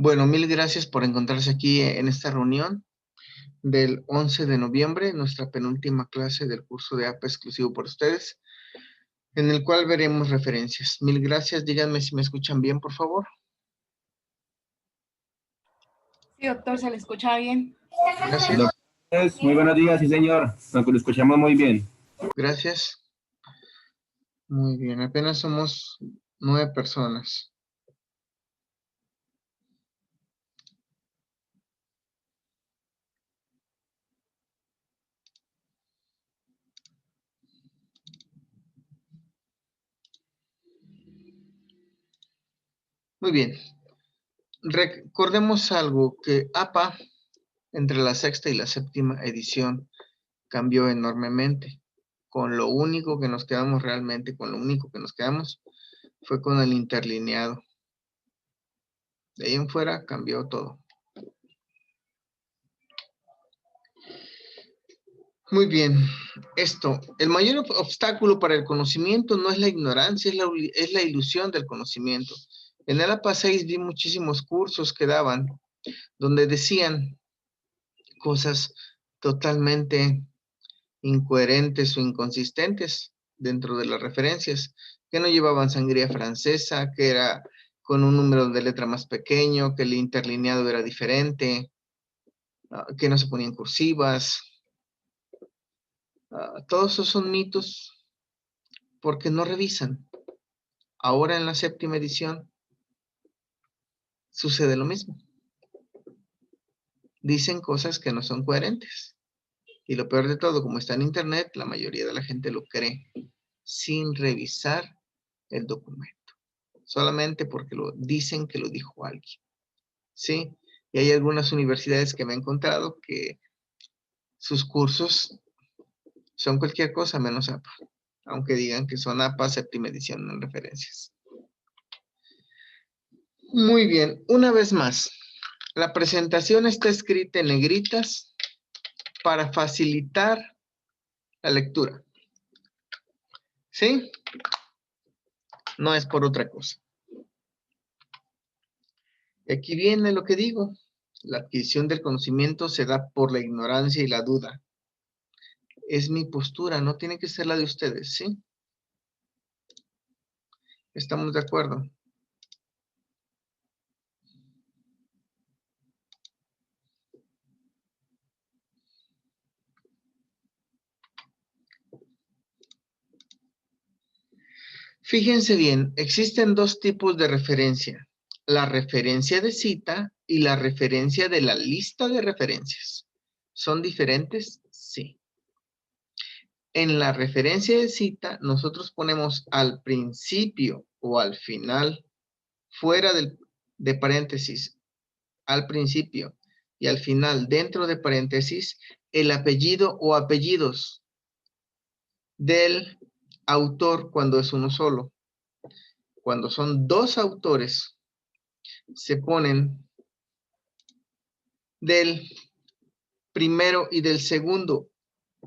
Bueno, mil gracias por encontrarse aquí en esta reunión del 11 de noviembre, nuestra penúltima clase del curso de APA exclusivo por ustedes, en el cual veremos referencias. Mil gracias, díganme si me escuchan bien, por favor. Sí, doctor, se le escucha bien. Gracias. Muy buenos días, sí señor, lo escuchamos muy bien. Gracias. Muy bien, apenas somos 9 personas. Muy bien. Recordemos algo, que APA, entre la sexta y la séptima edición, cambió enormemente. Con lo único que nos quedamos realmente, con lo único que nos quedamos, fue con el interlineado. De ahí en fuera cambió todo. Muy bien. El mayor obstáculo para el conocimiento no es la ignorancia, es la ilusión del conocimiento. En el APA 6 vi muchísimos cursos que daban, donde decían cosas totalmente incoherentes o inconsistentes dentro de las referencias, que no llevaban sangría francesa, que era con un número de letra más pequeño, que el interlineado era diferente, que no se ponían cursivas. Todos esos son mitos porque no revisan. Ahora en la séptima edición sucede lo mismo. Dicen cosas que no son coherentes. Y lo peor de todo, como está en internet, la mayoría de la gente lo cree sin revisar el documento. Solamente porque lo dicen que lo dijo alguien. ¿Sí? Y hay algunas universidades que me he encontrado que sus cursos son cualquier cosa menos APA, aunque digan que son APA séptima edición en referencias. Muy bien, una vez más, la presentación está escrita en negritas para facilitar la lectura. ¿Sí? No es por otra cosa. Y aquí viene lo que digo. La adquisición del conocimiento se da por la ignorancia y la duda. Es mi postura, no tiene que ser la de ustedes, ¿sí? ¿Estamos de acuerdo? Fíjense bien, existen dos tipos de referencia. La referencia de cita y la referencia de la lista de referencias. ¿Son diferentes? Sí. En la referencia de cita, nosotros ponemos al principio o al final, fuera de paréntesis, al principio y al final, dentro de paréntesis, el apellido o apellidos del autor cuando es uno solo. Cuando son dos autores, se ponen del primero y del segundo.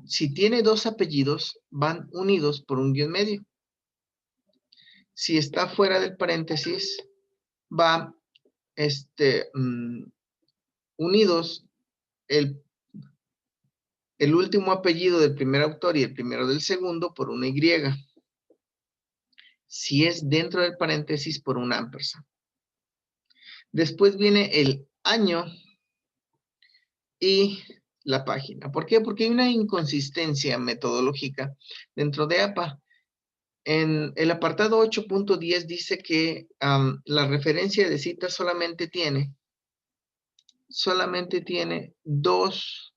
Si tiene dos apellidos, van unidos por un guión medio. Si está fuera del paréntesis, va unidos el último apellido del primer autor y el primero del segundo por una Y. Si es dentro del paréntesis, por un ampersand. Después viene el año y la página. ¿Por qué? Porque hay una inconsistencia metodológica dentro de APA. En el apartado 8.10 dice que la referencia de cita solamente tiene dos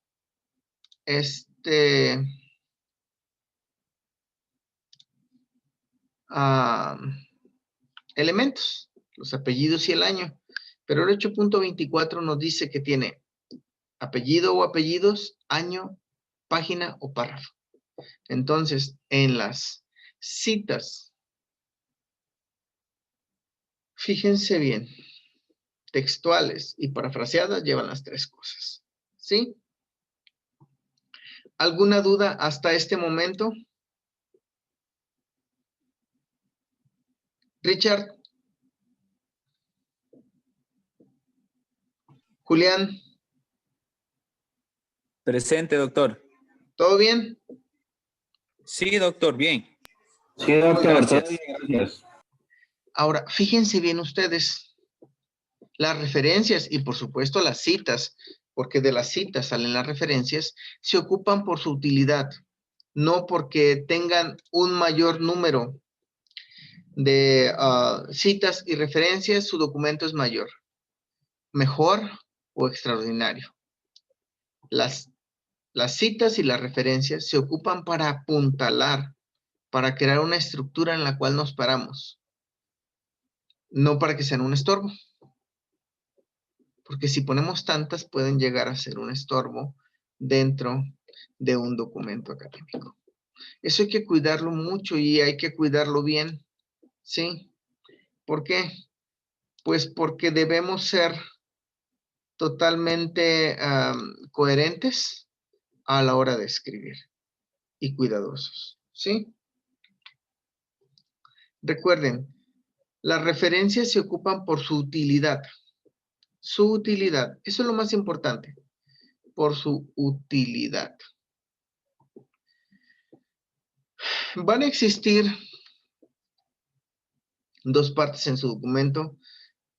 elementos, los apellidos y el año. Pero el 8.24 nos dice que tiene apellido o apellidos, año, página o párrafo. Entonces, en las citas, fíjense bien, textuales y parafraseadas llevan las tres cosas. ¿Sí? ¿Alguna duda hasta este momento? Richard. Julián, Presente, doctor. ¿todo bien? Sí, doctor, bien. Sí, doctor, Gracias. todo bien, gracias. Ahora, fíjense bien ustedes, las referencias y por supuesto las citas, porque de las citas salen las referencias, se ocupan por su utilidad, no porque tengan un mayor número de citas y referencias, su documento es mayor, mejor o extraordinario. Las citas y las referencias se ocupan para apuntalar, para crear una estructura en la cual nos paramos, no para que sean un estorbo. Porque si ponemos tantas, pueden llegar a ser un estorbo dentro de un documento académico. Eso hay que cuidarlo mucho y hay que cuidarlo bien, ¿sí? ¿Por qué? Pues porque debemos ser totalmente coherentes a la hora de escribir y cuidadosos, ¿sí? Recuerden, las referencias se ocupan por su utilidad. Su utilidad, eso es lo más importante, por su utilidad. Van a existir dos partes en su documento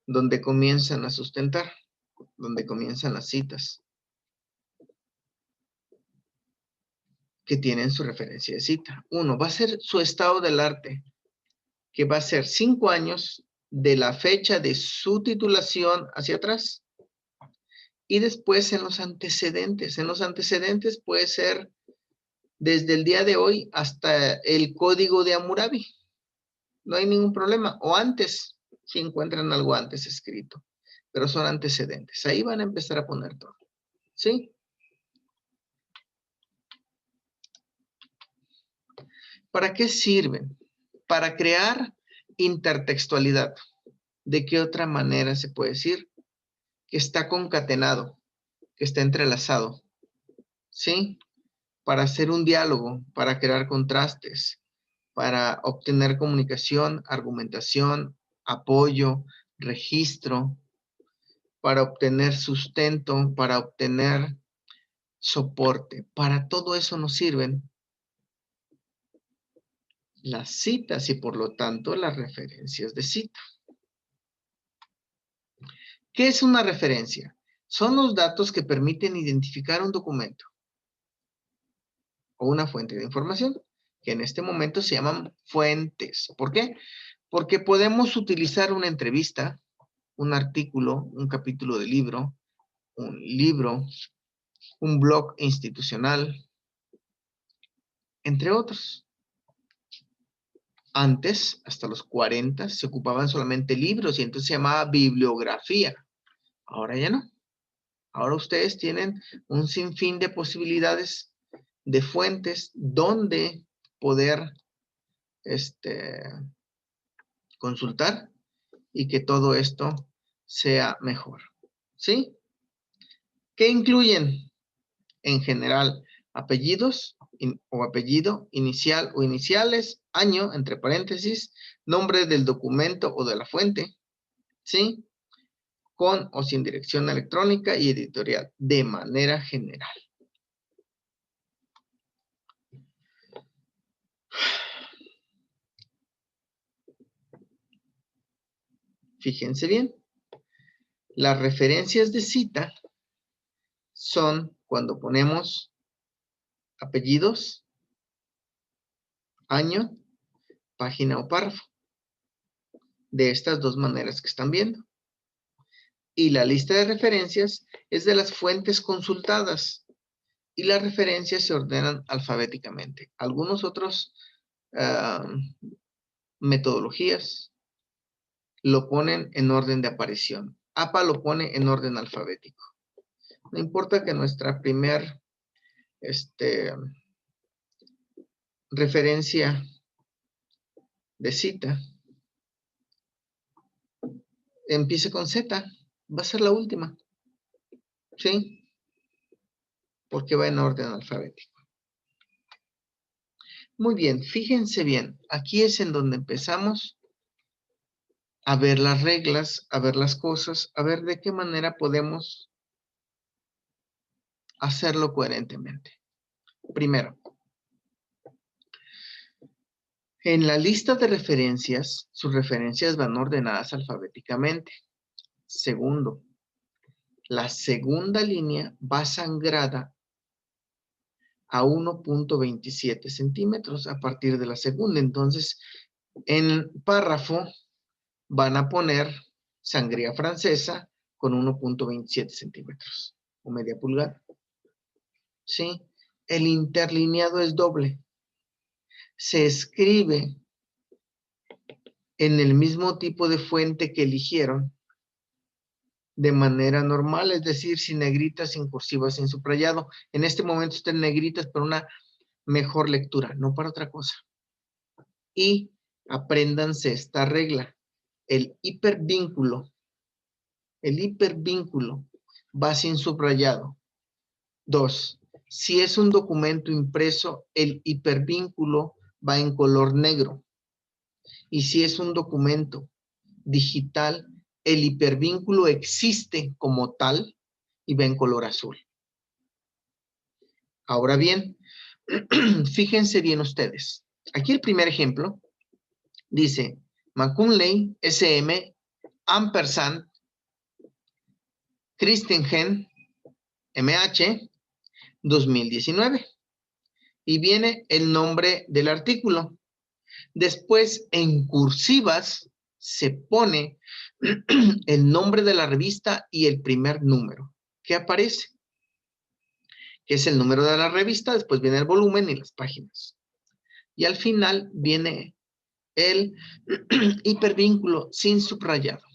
donde comienzan a sustentar, donde comienzan las citas, que tienen su referencia de cita. Uno, va a ser su estado del arte, que va a ser 5 años de la fecha de su titulación hacia atrás. Y después en los antecedentes. En los antecedentes puede ser desde el día de hoy hasta el código de Hammurabi. No hay ningún problema. O antes, si encuentran algo antes escrito. Pero son antecedentes. Ahí van a empezar a poner todo. ¿Sí? ¿Para qué sirven? Para crear intertextualidad. ¿De qué otra manera se puede decir? Que está concatenado, que está entrelazado. ¿Sí? Para hacer un diálogo, para crear contrastes, para obtener comunicación, argumentación, apoyo, registro, para obtener sustento, para obtener soporte. Para todo eso nos sirven las citas y por lo tanto las referencias de cita. ¿Qué es una referencia? Son los datos que permiten identificar un documento o una fuente de información, que en este momento se llaman fuentes. ¿Por qué? Porque podemos utilizar una entrevista, un artículo, un capítulo de libro, un blog institucional, entre otros. Antes, hasta los 40, se ocupaban solamente libros y entonces se llamaba bibliografía. Ahora ya no. Ahora ustedes tienen un sinfín de posibilidades de fuentes donde poder consultar y que todo esto sea mejor. ¿Sí? ¿Qué incluyen? En general, apellidos o apellido, inicial o iniciales, año, entre paréntesis, nombre del documento o de la fuente, ¿sí? Con o sin dirección electrónica y editorial, de manera general. Fíjense bien, las referencias de cita son cuando ponemos apellidos, año, página o párrafo. De estas dos maneras que están viendo. Y la lista de referencias es de las fuentes consultadas. Y las referencias se ordenan alfabéticamente. Algunos otros metodologías lo ponen en orden de aparición. APA lo pone en orden alfabético. No importa que nuestra primer referencia de cita empiece con Z, va a ser la última. ¿Sí? Porque va en orden alfabético. Muy bien, fíjense bien. Aquí es en donde empezamos a ver las reglas, a ver las cosas, a ver de qué manera podemos hacerlo coherentemente. Primero, en la lista de referencias, sus referencias van ordenadas alfabéticamente. Segundo, la segunda línea va sangrada a 1.27 centímetros a partir de la segunda. Entonces, en párrafo van a poner sangría francesa con 1.27 centímetros o media pulgada. ¿Sí? El interlineado es doble. Se escribe en el mismo tipo de fuente que eligieron de manera normal, es decir, sin negritas, sin cursivas, sin subrayado. En este momento están negritas para una mejor lectura, no para otra cosa. Y apréndanse esta regla. El hipervínculo va sin subrayado. 2. Si es un documento impreso, el hipervínculo va en color negro. Y si es un documento digital, el hipervínculo existe como tal y va en color azul. Ahora bien, fíjense bien ustedes. Aquí el primer ejemplo dice McCunley SM ampersand Christensen MH 2019 y viene el nombre del artículo. Después en cursivas se pone el nombre de la revista y el primer número que aparece, que es el número de la revista. Después viene el volumen y las páginas. Y al final viene el hipervínculo sin subrayado.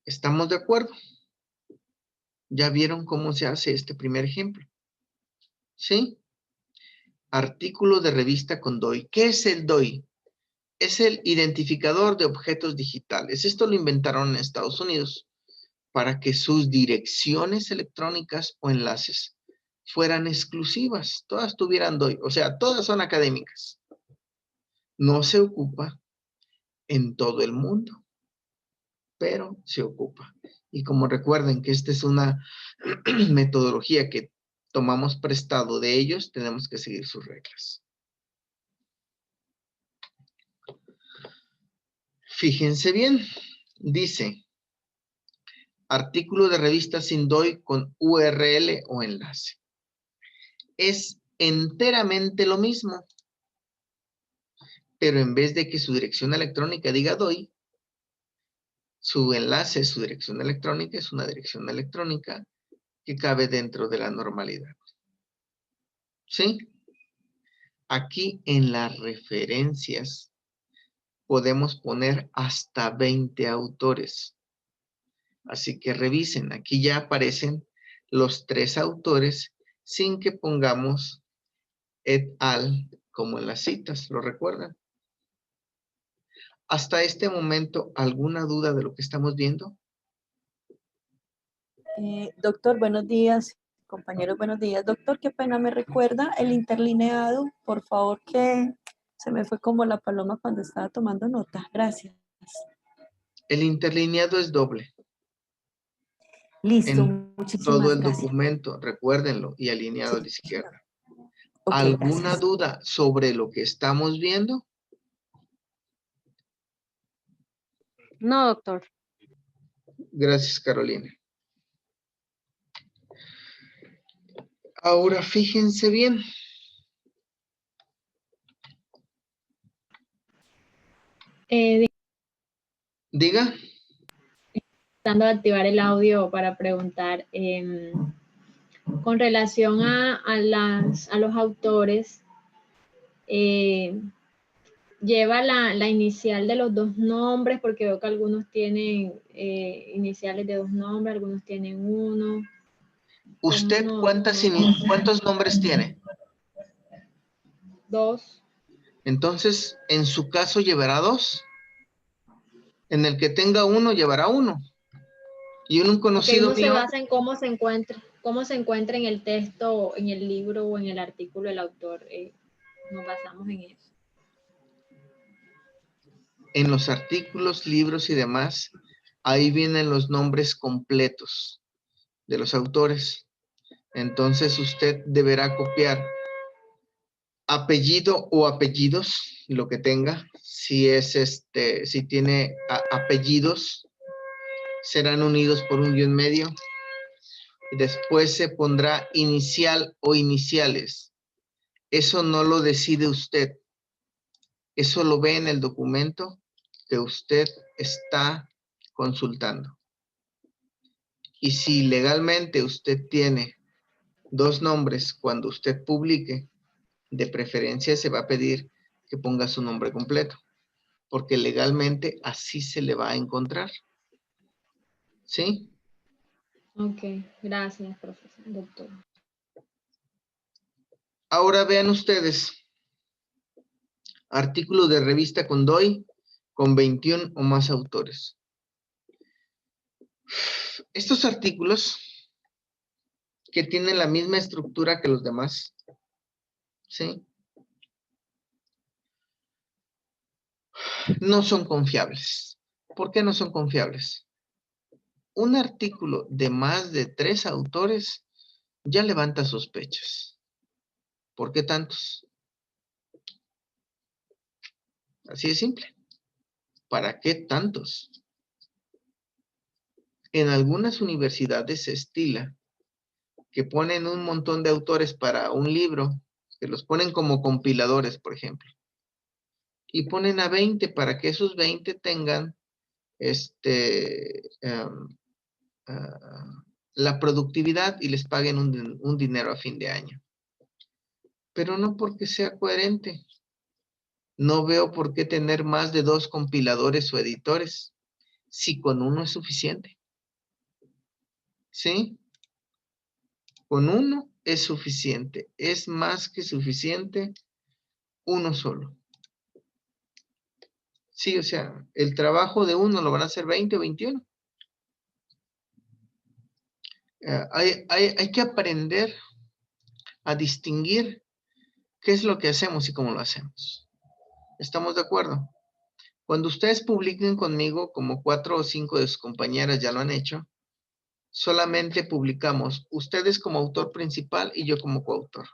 ¿Estamos de acuerdo? ¿Ya vieron cómo se hace este primer ejemplo? ¿Sí? Artículo de revista con DOI. ¿Qué es el DOI? Es el identificador de objetos digitales. Esto lo inventaron en Estados Unidos para que sus direcciones electrónicas o enlaces fueran exclusivas. Todas tuvieran DOI. O sea, todas son académicas. No se ocupa en todo el mundo, pero se ocupa. Y como recuerden que esta es una metodología que tomamos prestado de ellos, tenemos que seguir sus reglas. Fíjense bien, dice, artículo de revista sin DOI con URL o enlace. Es enteramente lo mismo, pero en vez de que su dirección electrónica diga DOI, su enlace, su dirección electrónica es una dirección electrónica que cabe dentro de la normalidad. ¿Sí? Aquí en las referencias podemos poner hasta 20 autores. Así que revisen, aquí ya aparecen los 3 autores sin que pongamos et al como en las citas, ¿lo recuerdan? Hasta este momento, ¿alguna duda de lo que estamos viendo? Doctor, buenos días. Compañeros, buenos días. Doctor, qué pena, ¿me recuerda el interlineado? Por favor, que se me fue como la paloma cuando estaba tomando nota. Gracias. El interlineado es doble. Listo, En muchísimas todo el gracias. documento, recuérdenlo, y alineado a la izquierda. Ok, ¿Alguna gracias. duda sobre lo que estamos viendo? No, doctor. Gracias, Carolina. Ahora fíjense bien. Diga. Tratando de activar el audio para preguntar con relación a los autores, lleva la inicial de los 2 nombres, porque veo que algunos tienen iniciales de 2 nombres, algunos tienen 1. ¿Usted No, cuántos nombres tiene? 2. Entonces, en su caso llevará 2. En el que tenga 1, llevará 1. Y un conocido Uno se mío. basa en cómo se encuentra en el texto, en el libro o en el artículo del autor. Nos basamos en eso. En los artículos, libros y demás, ahí vienen los nombres completos. de los autores. Entonces usted deberá copiar apellido o apellidos, lo que tenga. Si es si tiene apellidos, serán unidos por un guión medio. Y después se pondrá inicial o iniciales. Eso no lo decide usted. Eso lo ve en el documento que usted está consultando. Y si legalmente usted tiene 2 nombres cuando usted publique, de preferencia se va a pedir que ponga su nombre completo, porque legalmente así se le va a encontrar. ¿Sí? Ok, gracias, profesor, doctor. Ahora vean ustedes, artículo de revista Condoy con 21 o más autores. Estos artículos que tienen la misma estructura que los demás, ¿sí? No son confiables. ¿Por qué no son confiables? Un artículo de más de 3 autores ya levanta sospechas. ¿Por qué tantos? Así de simple. ¿Para qué tantos? En algunas universidades se estila que ponen un montón de autores para un libro, que los ponen como compiladores, por ejemplo, y ponen a 20 para que esos 20 tengan la productividad y les paguen un dinero a fin de año. Pero no porque sea coherente. No veo por qué tener más de 2 compiladores o editores, si con uno es suficiente. ¿Sí? Con uno es suficiente. Es más que suficiente uno solo. Sí, o sea, el trabajo de uno lo van a hacer 20 o 21. Hay que aprender a distinguir qué es lo que hacemos y cómo lo hacemos. ¿Estamos de acuerdo? Cuando ustedes publiquen conmigo, como 4 o 5 de sus compañeras ya lo han hecho, solamente publicamos ustedes como autor principal y yo como coautor.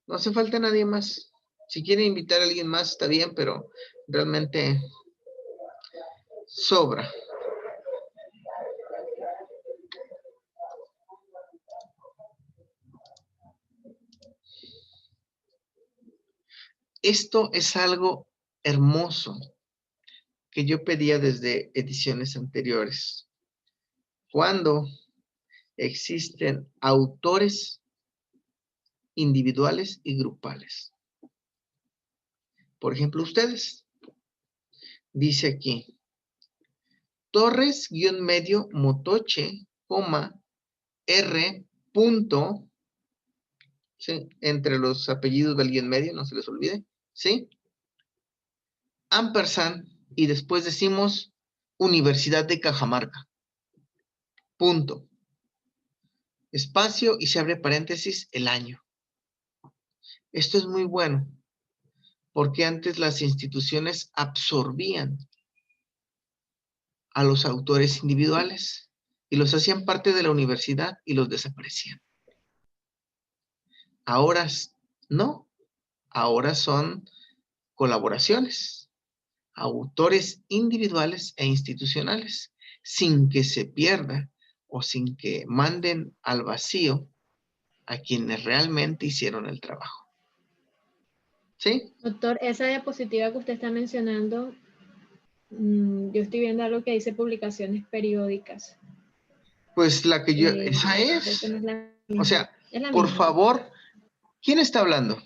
No hace falta nadie más. Si quieren invitar a alguien más, está bien, pero realmente sobra. Esto es algo hermoso que yo pedía desde ediciones anteriores. Cuando existen autores individuales y grupales. Por ejemplo, ustedes. Dice aquí, Torres-medio Motoche, R. Punto, ¿sí? Entre los apellidos del guión medio, no se les olvide, ¿sí? Ampersand, y después decimos Universidad de Cajamarca. Punto. Espacio y se abre paréntesis el año. Esto es muy bueno, porque antes las instituciones absorbían a los autores individuales y los hacían parte de la universidad y los desaparecían. Ahora no, ahora son colaboraciones, autores individuales e institucionales, sin que se pierda o sin que manden al vacío a quienes realmente hicieron el trabajo. ¿Sí? Doctor, esa diapositiva que usted está mencionando, yo estoy viendo algo que dice publicaciones periódicas. Pues la que yo, esa es. Esa no es la O misma. sea, Es la por misma. favor, ¿quién está hablando?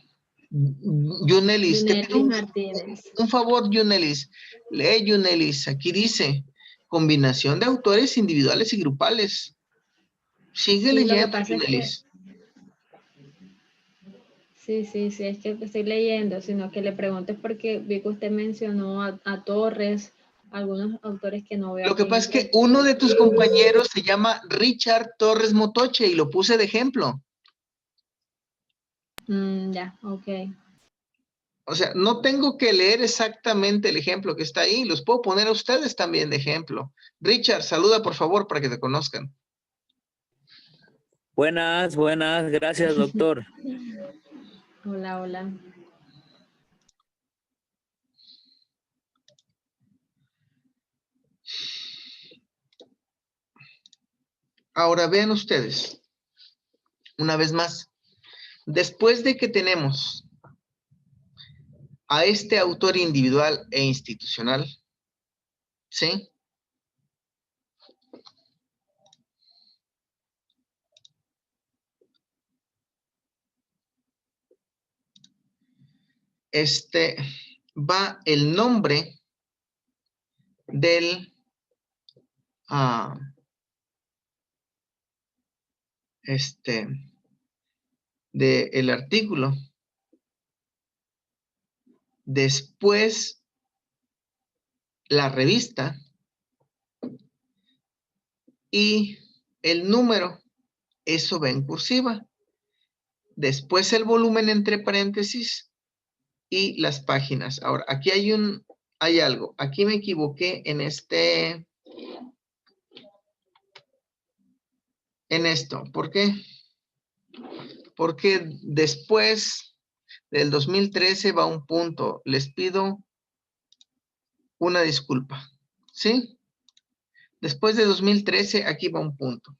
Yunelis, te pido Martínez. un favor, Yunelis. Lee, Yunelis, aquí dice, combinación de autores individuales y grupales. Sigue Sí, lo que leyendo, pasa es que Yunelis. sí, es que estoy leyendo, sino que le pregunto es porque vi que usted mencionó a Torres, algunos autores que no veo Lo que aquí. pasa es que uno de tus compañeros se llama Richard Torres Motoche y lo puse de ejemplo. Ya, ok. O sea, no tengo que leer exactamente el ejemplo que está ahí, los puedo poner a ustedes también de ejemplo. Richard, saluda por favor para que te conozcan. Buenas, buenas. Gracias, doctor. Hola, hola. Ahora vean ustedes, una vez más, después de que tenemos a este autor individual e institucional, ¿sí? Va el nombre del del artículo. Después la revista y el número, eso va en cursiva. Después el volumen entre paréntesis y las páginas. Ahora, aquí hay algo. Aquí me equivoqué en esto. ¿Por qué? Porque después del 2013 va un punto. Les pido una disculpa. ¿Sí? Después de 2013, aquí va un punto.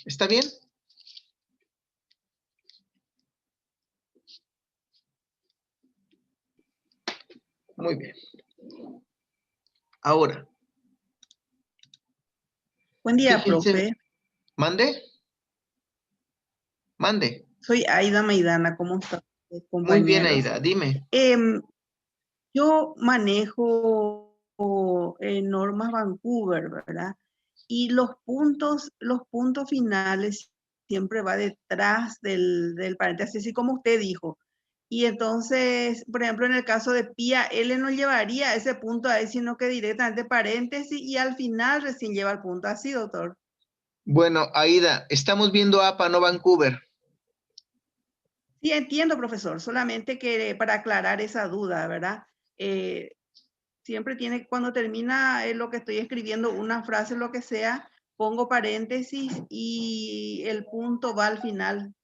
¿Está bien? Muy bien. Ahora. Buen día, Fíjense. profe. ¿Mande? Mande. Soy Aida Maidana, ¿cómo está? Muy bien, Aida, dime. Yo manejo normas Vancouver, ¿verdad? Y los puntos finales siempre va detrás del paréntesis, así como usted dijo. Y entonces, por ejemplo, en el caso de Pía, él no llevaría ese punto ahí, sino que directamente paréntesis y al final recién lleva el punto. Así, doctor. Bueno, Aida, estamos viendo APA, no Vancouver. Sí, entiendo, profesor, solamente que para aclarar esa duda, ¿verdad? Siempre tiene, cuando termina lo que estoy escribiendo, una frase, lo que sea, pongo paréntesis y el punto va al final.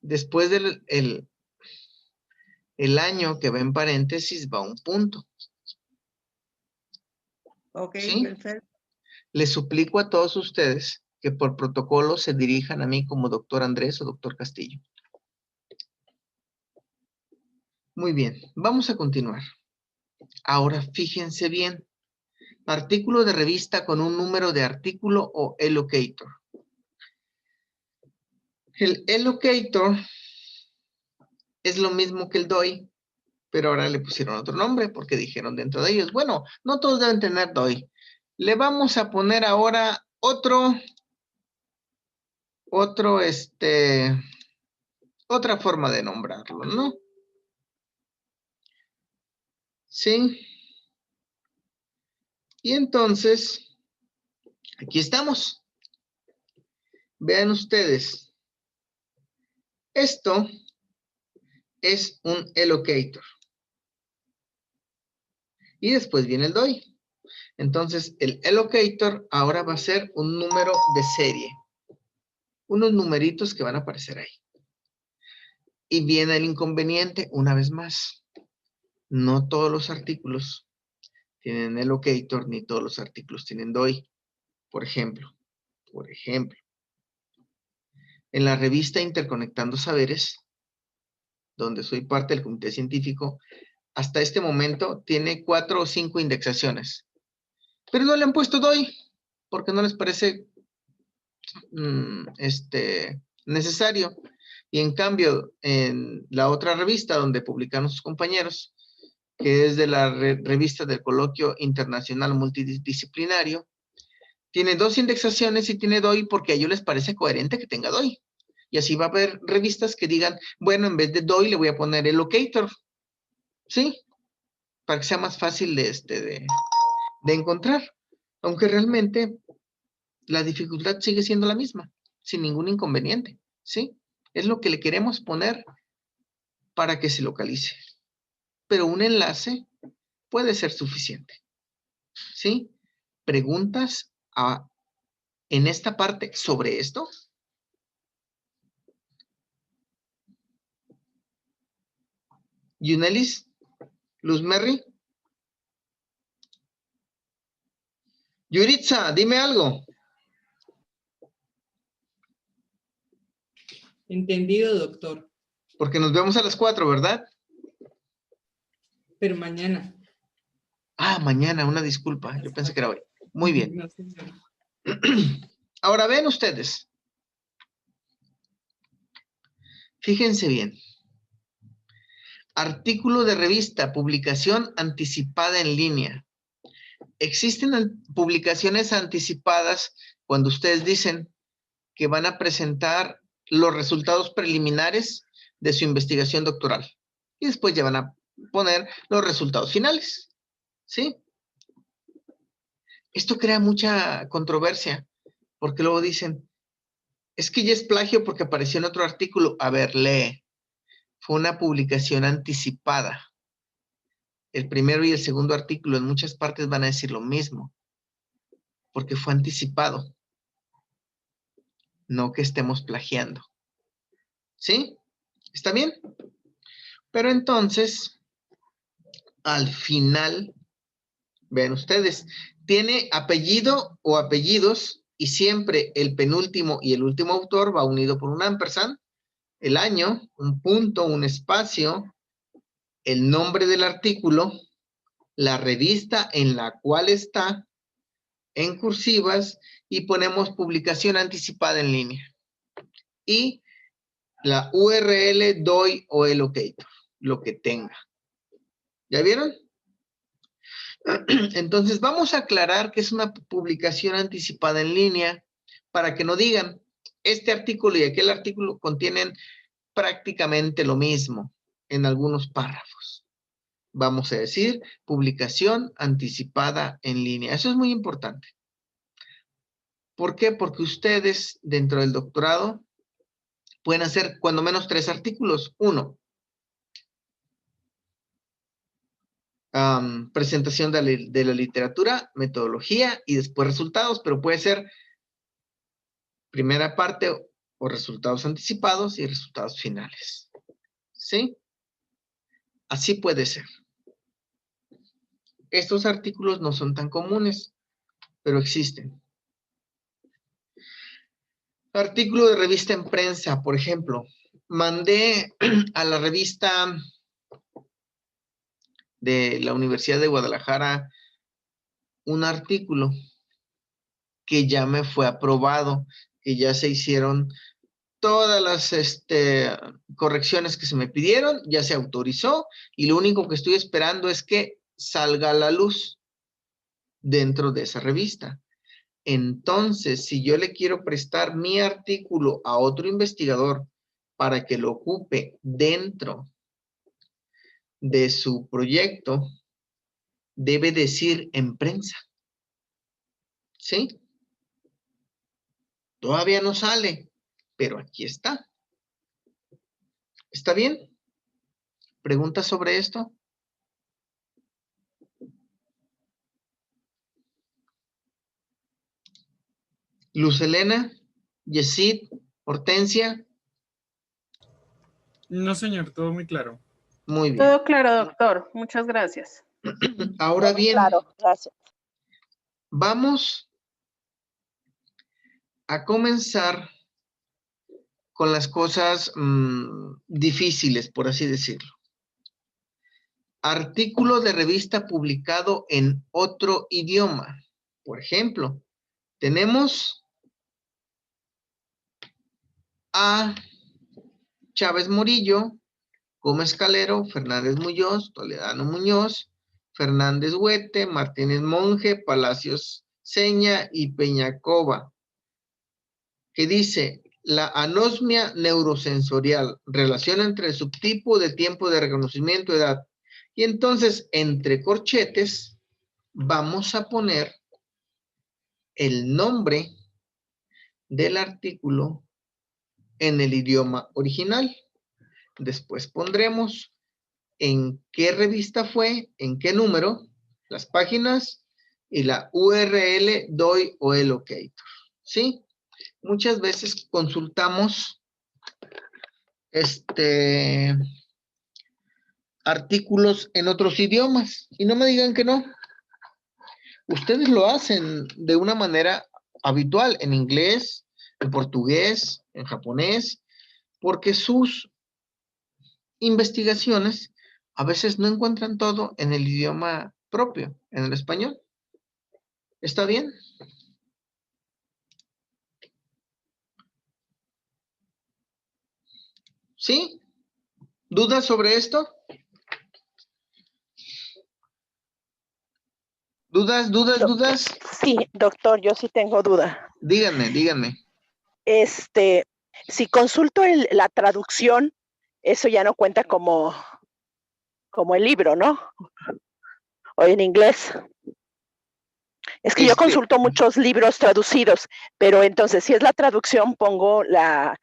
Después del el año que va en paréntesis va un punto. Ok, ¿Sí? perfecto. Les suplico a todos ustedes que por protocolo se dirijan a mí como doctor Andrés o doctor Castillo. Muy bien, vamos a continuar. Ahora fíjense bien. Artículo de revista con un número de artículo o elocator. El elocator es lo mismo que el DOI, pero ahora le pusieron otro nombre porque dijeron dentro de ellos, bueno, no todos deben tener DOI. Le vamos a poner ahora otra forma de nombrarlo, ¿no? Sí. Y entonces, aquí estamos. Vean ustedes. Esto es un elocator. Y después viene el DOI. Entonces, el elocator ahora va a ser un número de serie. Unos numeritos que van a aparecer ahí. Y viene el inconveniente, una vez más. No todos los artículos tienen elocator, ni todos los artículos tienen DOI. Por ejemplo, en la revista Interconectando Saberes, donde soy parte del comité científico, hasta este momento tiene 4 o 5 indexaciones. Pero no le han puesto DOI, porque no les parece necesario. Y en cambio, en la otra revista donde publican sus compañeros, que es de la revista del Coloquio Internacional Multidisciplinario, tiene 2 indexaciones y tiene DOI porque a ellos les parece coherente que tenga DOI. Y así va a haber revistas que digan, bueno, en vez de DOI le voy a poner el locator. ¿Sí? Para que sea más fácil de encontrar. Aunque realmente la dificultad sigue siendo la misma, sin ningún inconveniente. ¿Sí? Es lo que le queremos poner para que se localice. Pero un enlace puede ser suficiente. ¿Sí? Preguntas en esta parte sobre esto? Yunelis, Luz Merry. Yuritza, dime algo. Entendido, doctor. Porque nos vemos a las 4, ¿verdad? Pero mañana. Ah, mañana, una disculpa. Yo pensé que era hoy. Muy bien. No, señor. Ahora ven ustedes. Fíjense bien. Artículo de revista, publicación anticipada en línea. Existen publicaciones anticipadas cuando ustedes dicen que van a presentar los resultados preliminares de su investigación doctoral. Y después ya van a poner los resultados finales. ¿Sí? Esto crea mucha controversia, porque luego dicen, es que ya es plagio porque apareció en otro artículo. A ver, lee. Fue una publicación anticipada. El primero y el segundo artículo en muchas partes van a decir lo mismo, porque fue anticipado. No que estemos plagiando. ¿Sí? ¿Está bien? Pero entonces, al final, vean ustedes, tiene apellido o apellidos y siempre el penúltimo y el último autor va unido por un ampersand, el año, un punto, un espacio, el nombre del artículo, la revista en la cual está, en cursivas, y ponemos publicación anticipada en línea. Y la URL, DOI o el locator, lo que tenga. ¿Ya vieron? Entonces vamos a aclarar que es una publicación anticipada en línea para que no digan, este artículo y aquel artículo contienen prácticamente lo mismo en algunos párrafos. Vamos a decir publicación anticipada en línea. Eso es muy importante. ¿Por qué? Porque ustedes dentro del doctorado pueden hacer cuando menos 3 artículos. 1, presentación de la literatura, metodología y después resultados, pero puede ser primera parte o resultados anticipados y resultados finales. ¿Sí? Así puede ser. Estos artículos no son tan comunes, pero existen. Artículo de revista en prensa, por ejemplo. Mandé a la revista de la Universidad de Guadalajara un artículo que ya me fue aprobado, que ya se hicieron todas las correcciones que se me pidieron, ya se autorizó y lo único que estoy esperando es que salga a la luz dentro de esa revista. Entonces, si yo le quiero prestar mi artículo a otro investigador para que lo ocupe dentro de su proyecto, debe decir en prensa. ¿Sí? Todavía no sale, pero aquí está. ¿Está bien? ¿Preguntas sobre esto? Luz Helena, Yesid, Hortensia. No, señor, todo muy claro. Muy bien. Todo claro, doctor. Muchas gracias. Ahora bien, Claro, gracias. vamos a comenzar con las cosas difíciles, por así decirlo. Artículo de revista publicado en otro idioma. Por ejemplo, tenemos a Chávez Murillo, Gómez Calero, Fernández Muñoz, Toledano Muñoz, Fernández Huete, Martínez Monje, Palacios Seña y Peñacova, que dice, la anosmia neurosensorial, relación entre el subtipo de tiempo de reconocimiento, edad. Y entonces, entre corchetes, vamos a poner el nombre del artículo en el idioma original. Después pondremos en qué revista fue, en qué número, las páginas y la URL, DOI o el locator. ¿sí? Muchas veces consultamos artículos en otros idiomas y no me digan que no. Ustedes lo hacen de una manera habitual en inglés, en portugués, en japonés, porque sus investigaciones a veces no encuentran todo en el idioma propio, en el español. ¿Está bien? ¿Sí? ¿Dudas sobre esto? ¿Dudas, dudas, dudas? Sí, doctor, yo sí tengo duda. Díganme, díganme. Si consulto la traducción, eso ya no cuenta como el libro, ¿no? O en inglés. Es que yo consulto muchos libros traducidos, pero entonces si es la traducción, pongo la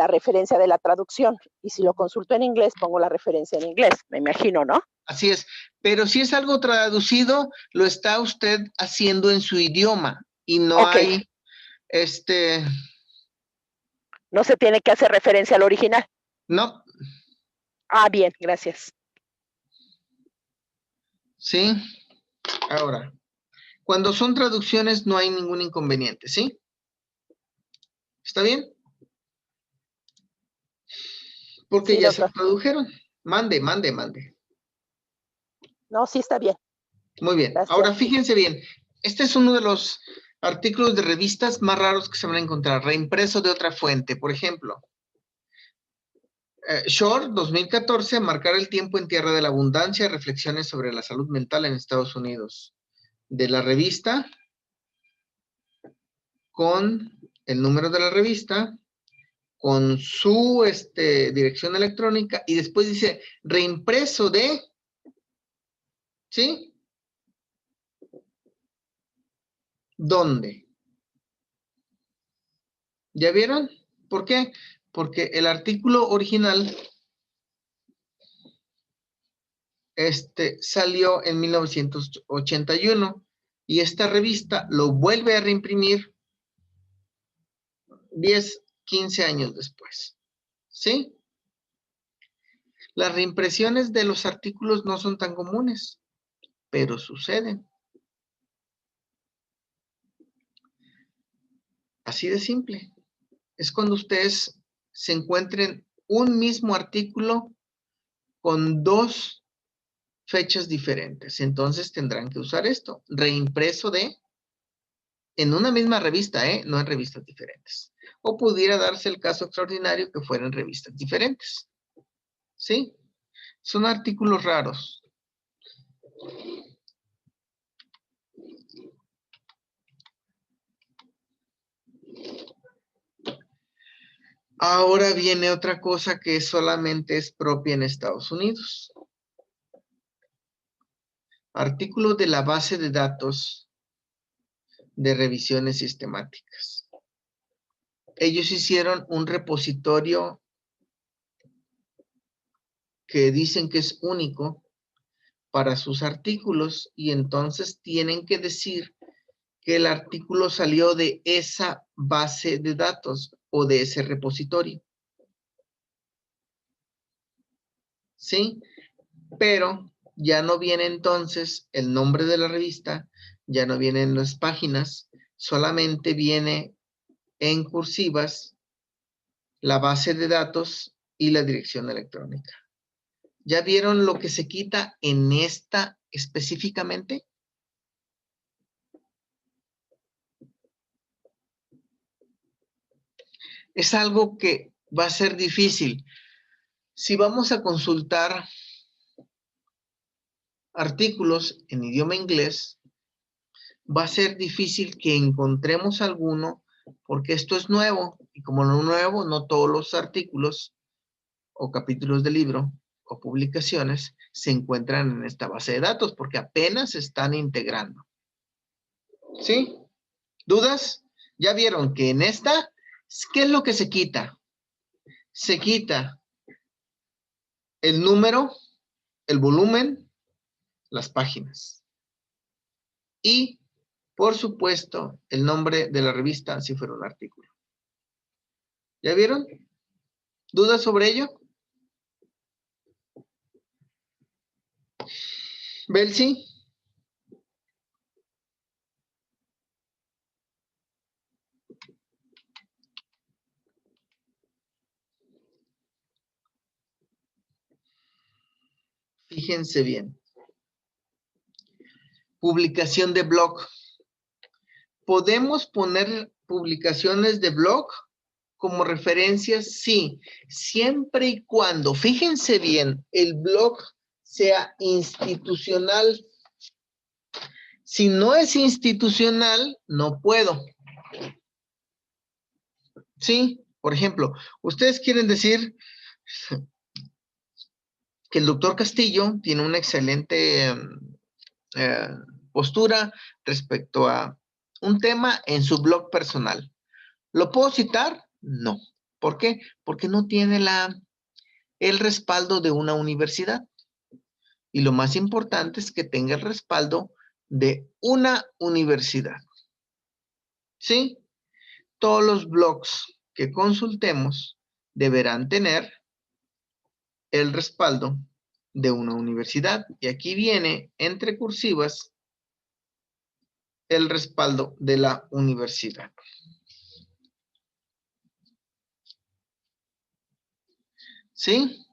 referencia de la traducción. Y si lo consulto en inglés, pongo la referencia en inglés, me imagino, ¿no? Así es. Pero si es algo traducido, lo está usted haciendo en su idioma y no hay, No se tiene que hacer referencia al original. No. Ah, bien, gracias. Sí. Ahora, cuando son traducciones no hay ningún inconveniente, ¿sí? ¿Está bien? Porque Sí, ya doctor. se tradujeron. Mande. No, sí está bien. Muy bien. Gracias. Ahora, fíjense bien. Este es uno de los artículos de revistas más raros que se van a encontrar. Reimpreso de otra fuente. Por ejemplo, Shore, 2014, Marcar el tiempo en tierra de la abundancia, reflexiones sobre la salud mental en Estados Unidos. De la revista, con el número de la revista, con su dirección electrónica, y después dice reimpreso de, ¿sí? ¿Dónde? ¿Ya vieron? ¿Por qué? Porque el artículo original salió en 1981 y esta revista lo vuelve a reimprimir 10, 15 años después. ¿Sí? Las reimpresiones de los artículos no son tan comunes, pero suceden. Así de simple. Es cuando ustedes se encuentren un mismo artículo con dos fechas diferentes. Entonces tendrán que usar esto. Reimpreso en una misma revista, no en revistas diferentes. O pudiera darse el caso extraordinario que fueran revistas diferentes. ¿Sí? Son artículos raros. Ahora viene otra cosa que solamente es propia en Estados Unidos. Artículo de la base de datos de revisiones sistemáticas. Ellos hicieron un repositorio que dicen que es único para sus artículos y entonces tienen que decir que el artículo salió de esa base de datos o de ese repositorio. ¿Sí? Pero ya no viene entonces el nombre de la revista, ya no vienen las páginas, solamente viene en cursivas la base de datos y la dirección electrónica. ¿Ya vieron lo que se quita en esta específicamente? Es algo que va a ser difícil. Si vamos a consultar artículos en idioma inglés, va a ser difícil que encontremos alguno porque esto es nuevo y como lo nuevo, no todos los artículos o capítulos de libro o publicaciones se encuentran en esta base de datos porque apenas se están integrando. ¿Sí? ¿Dudas? Ya vieron que en esta, ¿qué es lo que se quita? Se quita el número, el volumen, las páginas. Y por supuesto, el nombre de la revista si fuera un artículo. ¿Ya vieron? ¿Dudas sobre ello? ¿Belsi? Fíjense bien. Publicación de blog. ¿Podemos poner publicaciones de blog como referencias? Sí, siempre y cuando, fíjense bien, el blog sea institucional. Si no es institucional, no puedo. Sí, por ejemplo, ustedes quieren decir que el doctor Castillo tiene una excelente postura respecto a un tema en su blog personal. ¿Lo puedo citar? No. ¿Por qué? Porque no tiene el respaldo de una universidad. Y lo más importante es que tenga el respaldo de una universidad. ¿Sí? Todos los blogs que consultemos deberán tener el respaldo de una universidad. Y aquí viene, entre cursivas, el respaldo de la universidad. ¿Sí?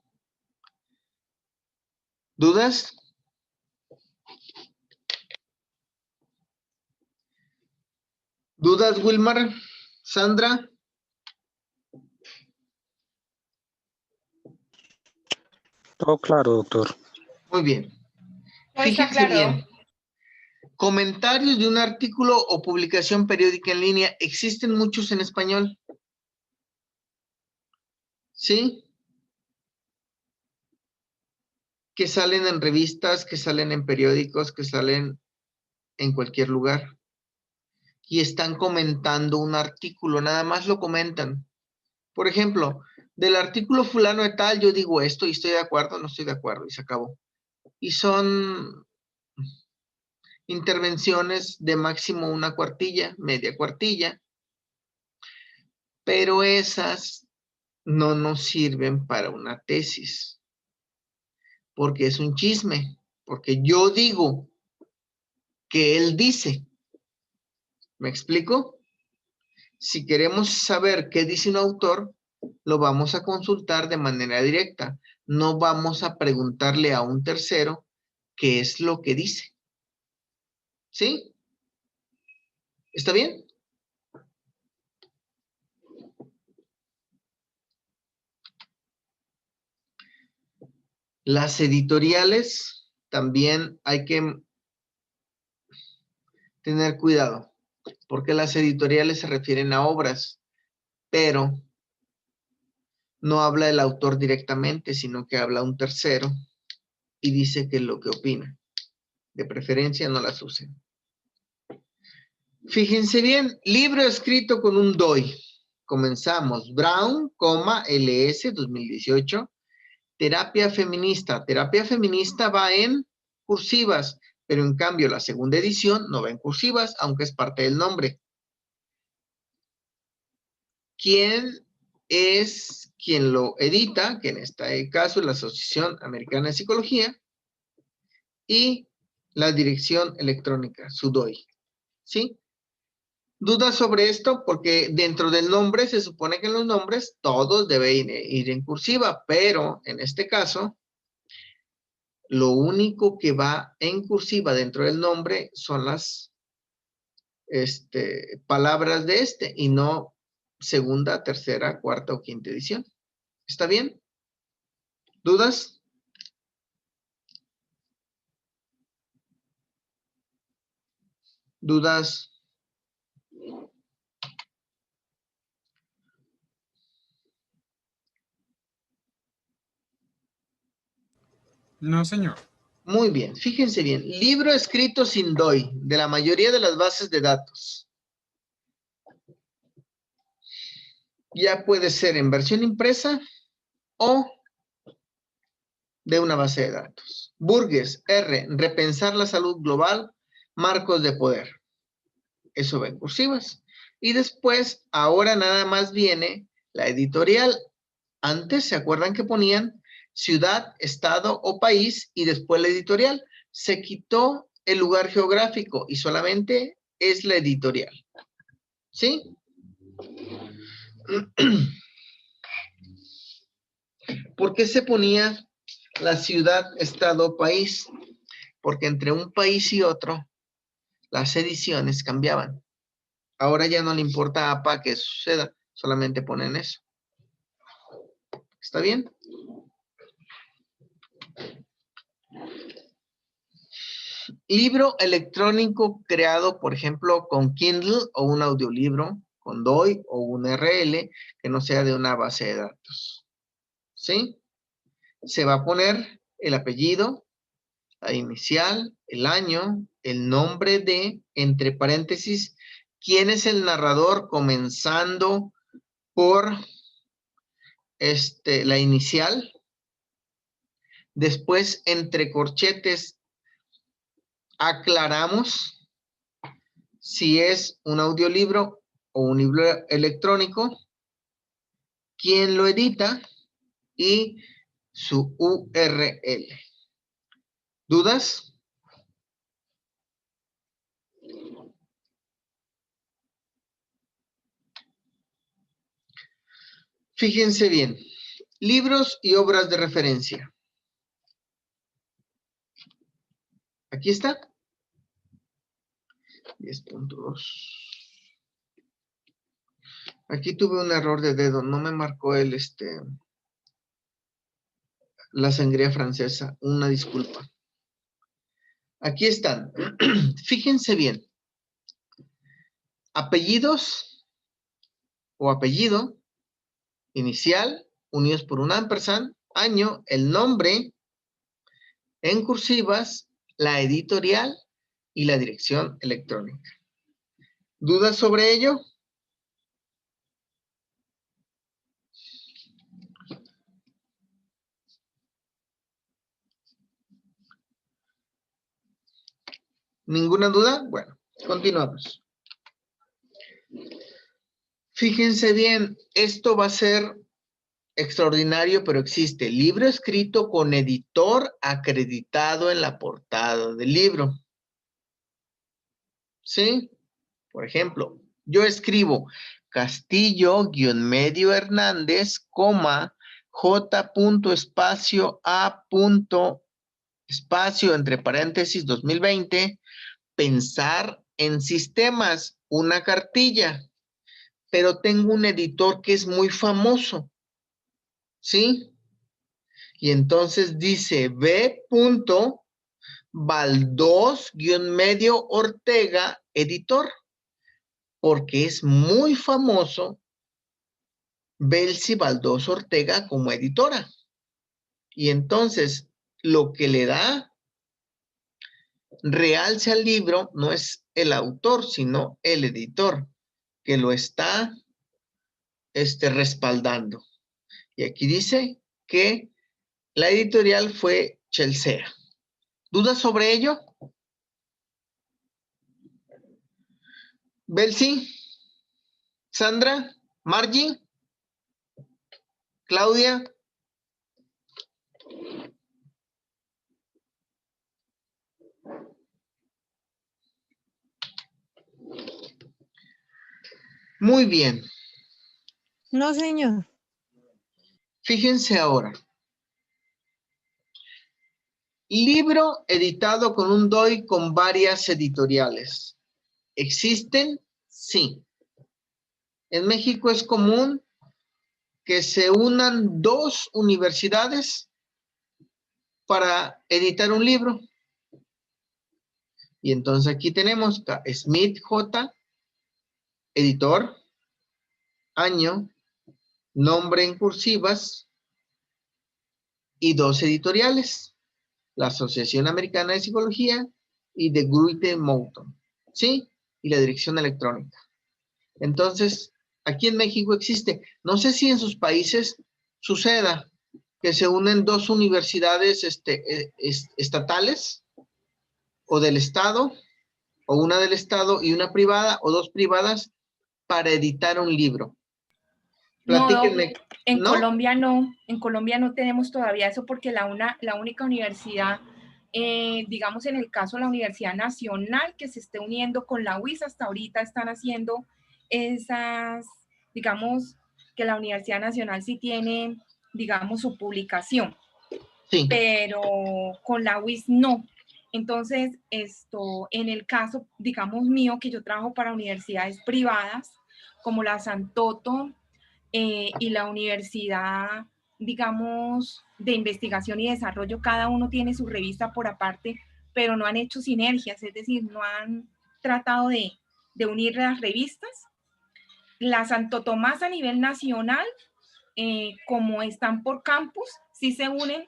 ¿Dudas? ¿Dudas, Wilmar? ¿Sandra? Todo claro, doctor. Muy bien. Todo está Fíjense claro. bien. Comentarios de un artículo o publicación periódica en línea. Existen muchos en español. ¿Sí? Que salen en revistas, que salen en periódicos, que salen en cualquier lugar. Y están comentando un artículo, nada más lo comentan. Por ejemplo, del artículo fulano de tal, yo digo esto y estoy de acuerdo, no estoy de acuerdo y se acabó. Y son intervenciones de máximo una cuartilla, media cuartilla, pero esas no nos sirven para una tesis, porque es un chisme, porque yo digo que él dice. ¿Me explico? Si queremos saber qué dice un autor, lo vamos a consultar de manera directa. No vamos a preguntarle a un tercero qué es lo que dice. ¿Sí? ¿Está bien? Las editoriales también hay que tener cuidado, porque las editoriales se refieren a obras, pero no habla el autor directamente, sino que habla un tercero y dice que es lo que opina. De preferencia no las usen. Fíjense bien, libro escrito con un DOI. Comenzamos. Brown, LS 2018. Terapia feminista. Terapia feminista va en cursivas, pero en cambio la segunda edición no va en cursivas, aunque es parte del nombre. ¿Quién es quien lo edita? Que en este caso es la Asociación Americana de Psicología y la dirección electrónica, su DOI. ¿Sí? ¿Dudas sobre esto? Porque dentro del nombre se supone que en los nombres todos deben ir en cursiva, pero en este caso lo único que va en cursiva dentro del nombre son las palabras de y no segunda, tercera, cuarta o quinta edición. ¿Está bien? ¿Dudas? ¿Dudas? No, señor. Muy bien, fíjense bien. Libro escrito sin DOI de la mayoría de las bases de datos. Ya puede ser en versión impresa o de una base de datos. Burgess, R. Repensar la salud global, marcos de poder. Eso va en cursivas. Y después, ahora nada más viene la editorial. Antes, ¿se acuerdan que ponían ciudad, estado o país y después la editorial? Se quitó el lugar geográfico y solamente es la editorial. ¿Sí? ¿Por qué se ponía la ciudad, estado, país? Porque entre un país y otro, las ediciones cambiaban. Ahora ya no le importa a APA que suceda, solamente ponen eso. ¿Está bien? Libro electrónico creado, por ejemplo, con Kindle o un audiolibro, con DOI o un RL, que no sea de una base de datos. ¿Sí? Se va a poner el apellido, la inicial, el año, el nombre de, entre paréntesis, quién es el narrador, comenzando por la inicial. Después, entre corchetes, aclaramos si es un audiolibro o un libro electrónico, quién lo edita y su URL. ¿Dudas? Fíjense bien. Libros y obras de referencia. Aquí está. 10.2. Aquí tuve un error de dedo. No me marcó la sangría francesa. Una disculpa. Aquí están. Fíjense bien. Apellidos o apellido, inicial, unidos por un ampersand, año, el nombre, en cursivas, la editorial y la dirección electrónica. ¿Dudas sobre ello? ¿Ninguna duda? Bueno, continuamos. Fíjense bien, esto va a ser extraordinario, pero existe. Libro escrito con editor acreditado en la portada del libro. ¿Sí? Por ejemplo, yo escribo Castillo-medio Hernández, J. espacio A. Espacio entre paréntesis 2020, pensar en sistemas, una cartilla, pero tengo un editor que es muy famoso, ¿sí? Y entonces dice B. Baldós-medio Ortega, editor, porque es muy famoso Belsi Baldós Ortega como editora. Y entonces lo que le da realce al libro no es el autor, sino el editor, que lo está respaldando. Y aquí dice que la editorial fue Chelsea. ¿Dudas sobre ello? Belsi, Sandra, Margie, Claudia. Muy bien. No, señor. Fíjense ahora. Libro editado con un DOI con varias editoriales. ¿Existen? Sí. En México es común que se unan 2 universidades para editar un libro. Y entonces aquí tenemos Smith J, editor, año, nombre en cursivas y 2 editoriales. La Asociación Americana de Psicología y de Gruite Mouton, ¿sí? Y la dirección electrónica. Entonces, aquí en México existe. No sé si en sus países suceda que se unen 2 universidades estatales o del estado o una del Estado y una privada o dos privadas para editar un libro. No, Platíquenme. en ¿No? Colombia no tenemos todavía eso porque la única universidad, digamos en el caso de la Universidad Nacional que se esté uniendo con la UIS, hasta ahorita están haciendo esas, digamos que la Universidad Nacional sí tiene, digamos, su publicación, Sí. pero con la UIS no. Entonces, en el caso, digamos, mío, que yo trabajo para universidades privadas, como la Santoto, y la universidad, digamos, de investigación y desarrollo, cada uno tiene su revista por aparte, pero no han hecho sinergias, es decir, no han tratado de unir las revistas. La Santo Tomás a nivel nacional, como están por campus, sí se unen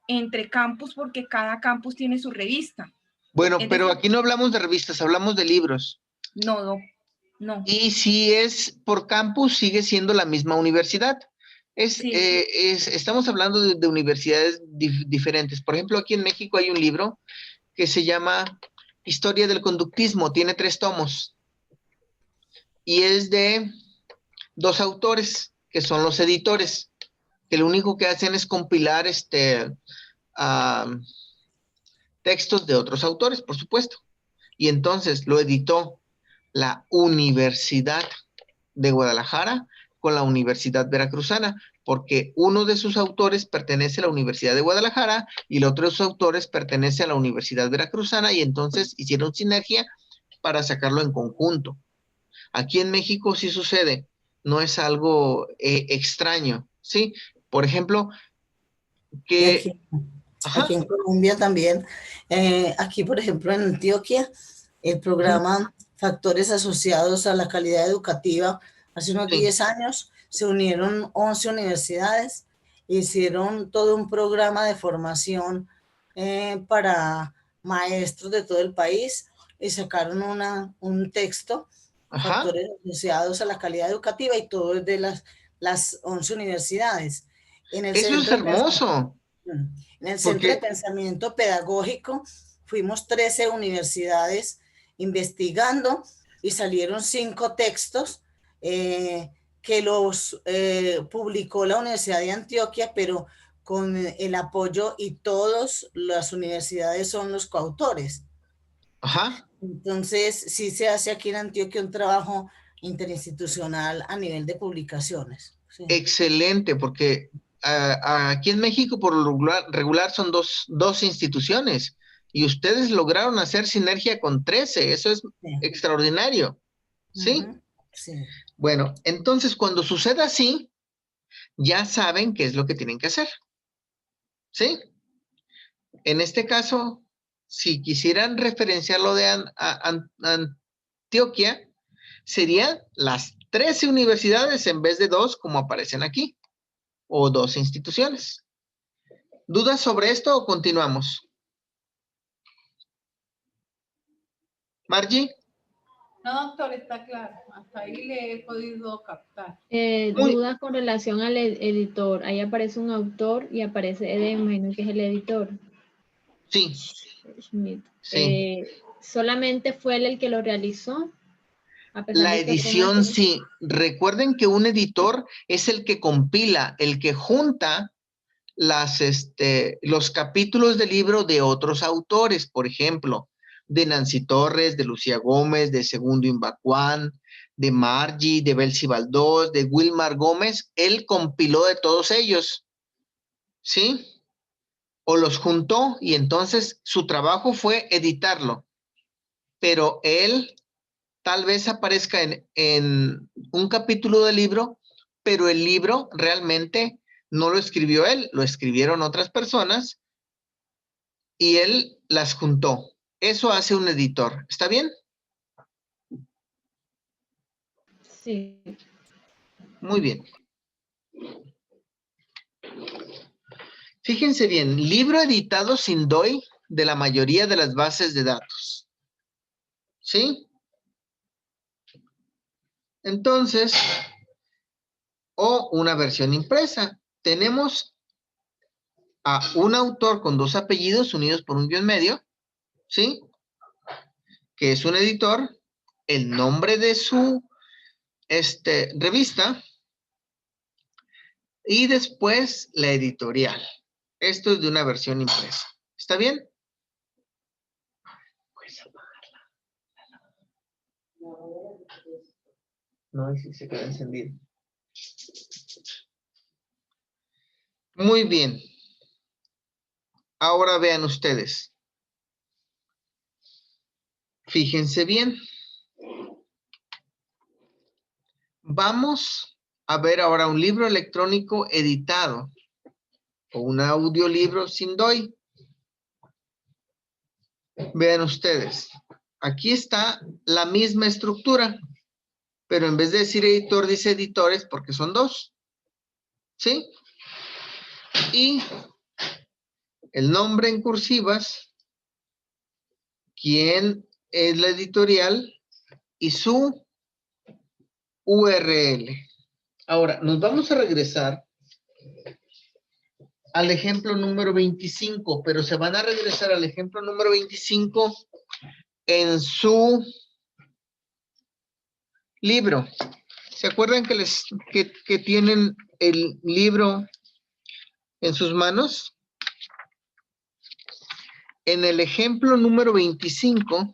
entre campus porque cada campus tiene su revista. Bueno, Es pero decir, aquí no hablamos de revistas, hablamos de libros. no. Y si es por campus, sigue siendo la misma universidad. Sí. Estamos hablando de universidades diferentes. Por ejemplo, aquí en México hay un libro que se llama Historia del Conductismo, tiene 3 tomos. Y es de 2 autores, que son los editores, que lo único que hacen es compilar textos de otros autores, por supuesto. Y entonces lo editó la Universidad de Guadalajara con la Universidad Veracruzana, porque uno de sus autores pertenece a la Universidad de Guadalajara y el otro de sus autores pertenece a la Universidad Veracruzana, y entonces hicieron sinergia para sacarlo en conjunto. Aquí en México sí sucede, no es algo extraño, ¿sí? Por ejemplo, que... Aquí en Colombia también, aquí por ejemplo en Antioquia, el programa Factores Asociados a la Calidad Educativa, hace unos 10 años se unieron 11 universidades, hicieron todo un programa de formación para maestros de todo el país y sacaron un texto, Factores Asociados a la Calidad Educativa, y todo es de las 11 universidades. Eso es hermoso. En el Centro de Pensamiento Pedagógico fuimos 13 universidades investigando y salieron 5 textos que los publicó la Universidad de Antioquia, pero con el apoyo, y todas las universidades son los coautores. Ajá. Entonces, sí se hace aquí en Antioquia un trabajo interinstitucional a nivel de publicaciones. Sí. Excelente, porque aquí en México por lo regular son dos instituciones y ustedes lograron hacer sinergia con 13, eso es extraordinario, ¿sí? Sí. Bueno, entonces cuando suceda así, ya saben qué es lo que tienen que hacer, ¿sí? En este caso, si quisieran referenciar lo de Antioquia, serían las 13 universidades en vez de 2 como aparecen aquí, o 2 instituciones. ¿Dudas sobre esto o continuamos? ¿Margie? No, doctor, está claro. Hasta ahí le he podido captar. Dudas con relación al editor. Ahí aparece un autor y aparece, imagino que es el editor. Sí. Schmidt. Sí. ¿Solamente fue él el que lo realizó? La edición sí. Recuerden que un editor es el que compila, el que junta los capítulos del libro de otros autores, por ejemplo, de Nancy Torres, de Lucía Gómez, de Segundo Imbacuán, de Margie, de Belsi Baldós, de Wilmar Gómez. Él compiló de todos ellos, ¿sí? O los juntó y entonces su trabajo fue editarlo. Pero él tal vez aparezca en un capítulo del libro, pero el libro realmente no lo escribió él, lo escribieron otras personas y él las juntó. Eso hace un editor. ¿Está bien? Sí. Muy bien. Fíjense bien, libro editado sin DOI de la mayoría de las bases de datos. ¿Sí? Entonces, o una versión impresa. Tenemos a un autor con 2 apellidos unidos por un guión medio, ¿sí? que es un editor, el nombre de su revista y después la editorial. Esto es de una versión impresa. ¿Está bien? Puedes apagarla. No, si se queda encendido. Muy bien. Ahora vean ustedes. Fíjense bien. Vamos a ver ahora un libro electrónico editado o un audiolibro sin DOI. Vean ustedes. Aquí está la misma estructura, pero en vez de decir editor, dice editores porque son dos. ¿Sí? Y el nombre en cursivas, quién es la editorial y su URL. Ahora, nos vamos a regresar al ejemplo número 25, pero se van a regresar al ejemplo número 25 en su libro. ¿Se acuerdan que tienen el libro en sus manos? En el ejemplo número 25,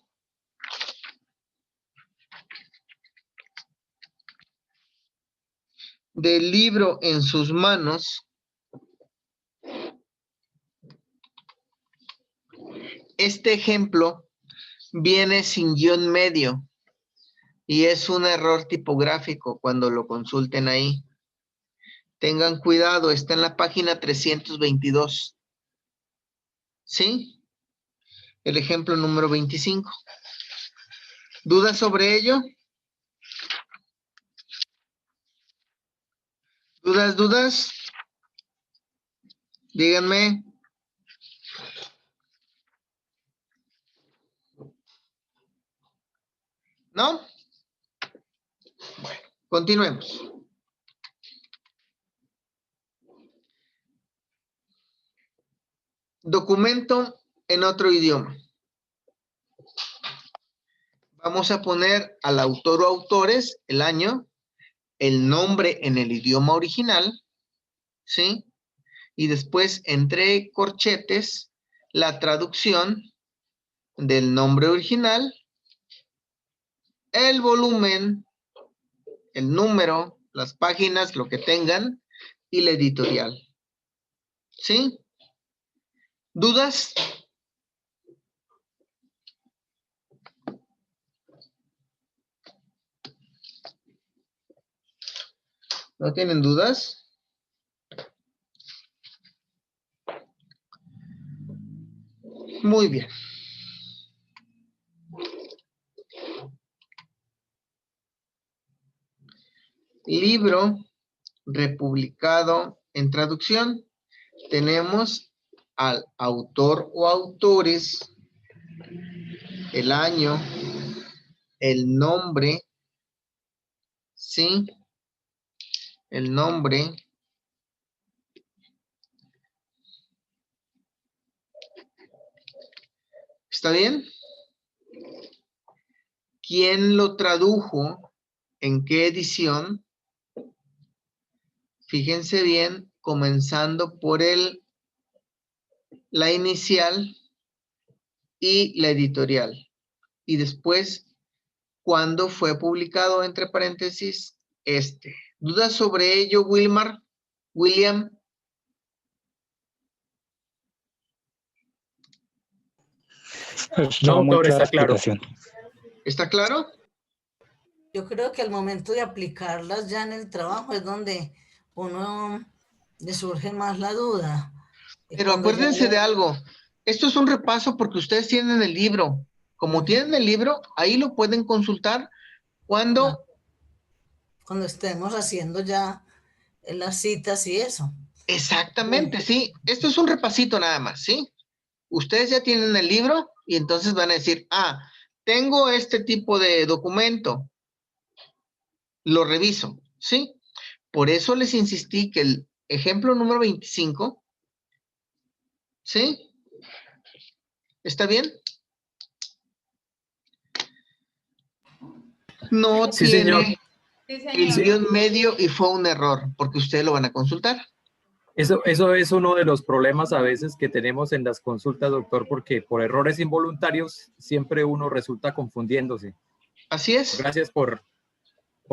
del libro en sus manos, este ejemplo viene sin guión medio y es un error tipográfico cuando lo consulten ahí. Tengan cuidado, está en la página 322. ¿Sí? El ejemplo número 25. ¿Dudas sobre ello? ¿Dudas? Díganme. ¿No? Bueno, continuemos. Documento en otro idioma. Vamos a poner al autor o autores, el año, el nombre en el idioma original, ¿sí? Y después, entre corchetes, la traducción del nombre original, el volumen, el número, las páginas, lo que tengan, y la editorial. ¿Sí? ¿Dudas? ¿No tienen dudas? Muy bien. Libro republicado en traducción. Tenemos al autor o autores, el año, el nombre, ¿sí? El nombre. ¿Está bien? ¿Quién lo tradujo? ¿En qué edición? Fíjense bien, comenzando por la inicial y la editorial. Y después, ¿cuándo fue publicado? Entre paréntesis, este. ¿Dudas sobre ello, Wilmar? William. No, doctor, está claro. ¿Está claro? Yo creo que al momento de aplicarlas ya en el trabajo es donde uno le surge más la duda. Pero acuérdense de algo. Esto es un repaso porque ustedes tienen el libro. Como tienen el libro, ahí lo pueden consultar cuando estemos haciendo ya las citas y eso. Exactamente, sí. Esto es un repasito nada más, ¿sí? Ustedes ya tienen el libro y entonces van a decir, tengo este tipo de documento. Lo reviso, ¿sí? Por eso les insistí que el ejemplo número 25, ¿sí? ¿Está bien? no Sí, señor. tiene Sí, el señor. guión medio y fue un error, porque ustedes lo van a consultar. Eso es uno de los problemas a veces que tenemos en las consultas, doctor, porque por errores involuntarios siempre uno resulta confundiéndose. Así es. Gracias por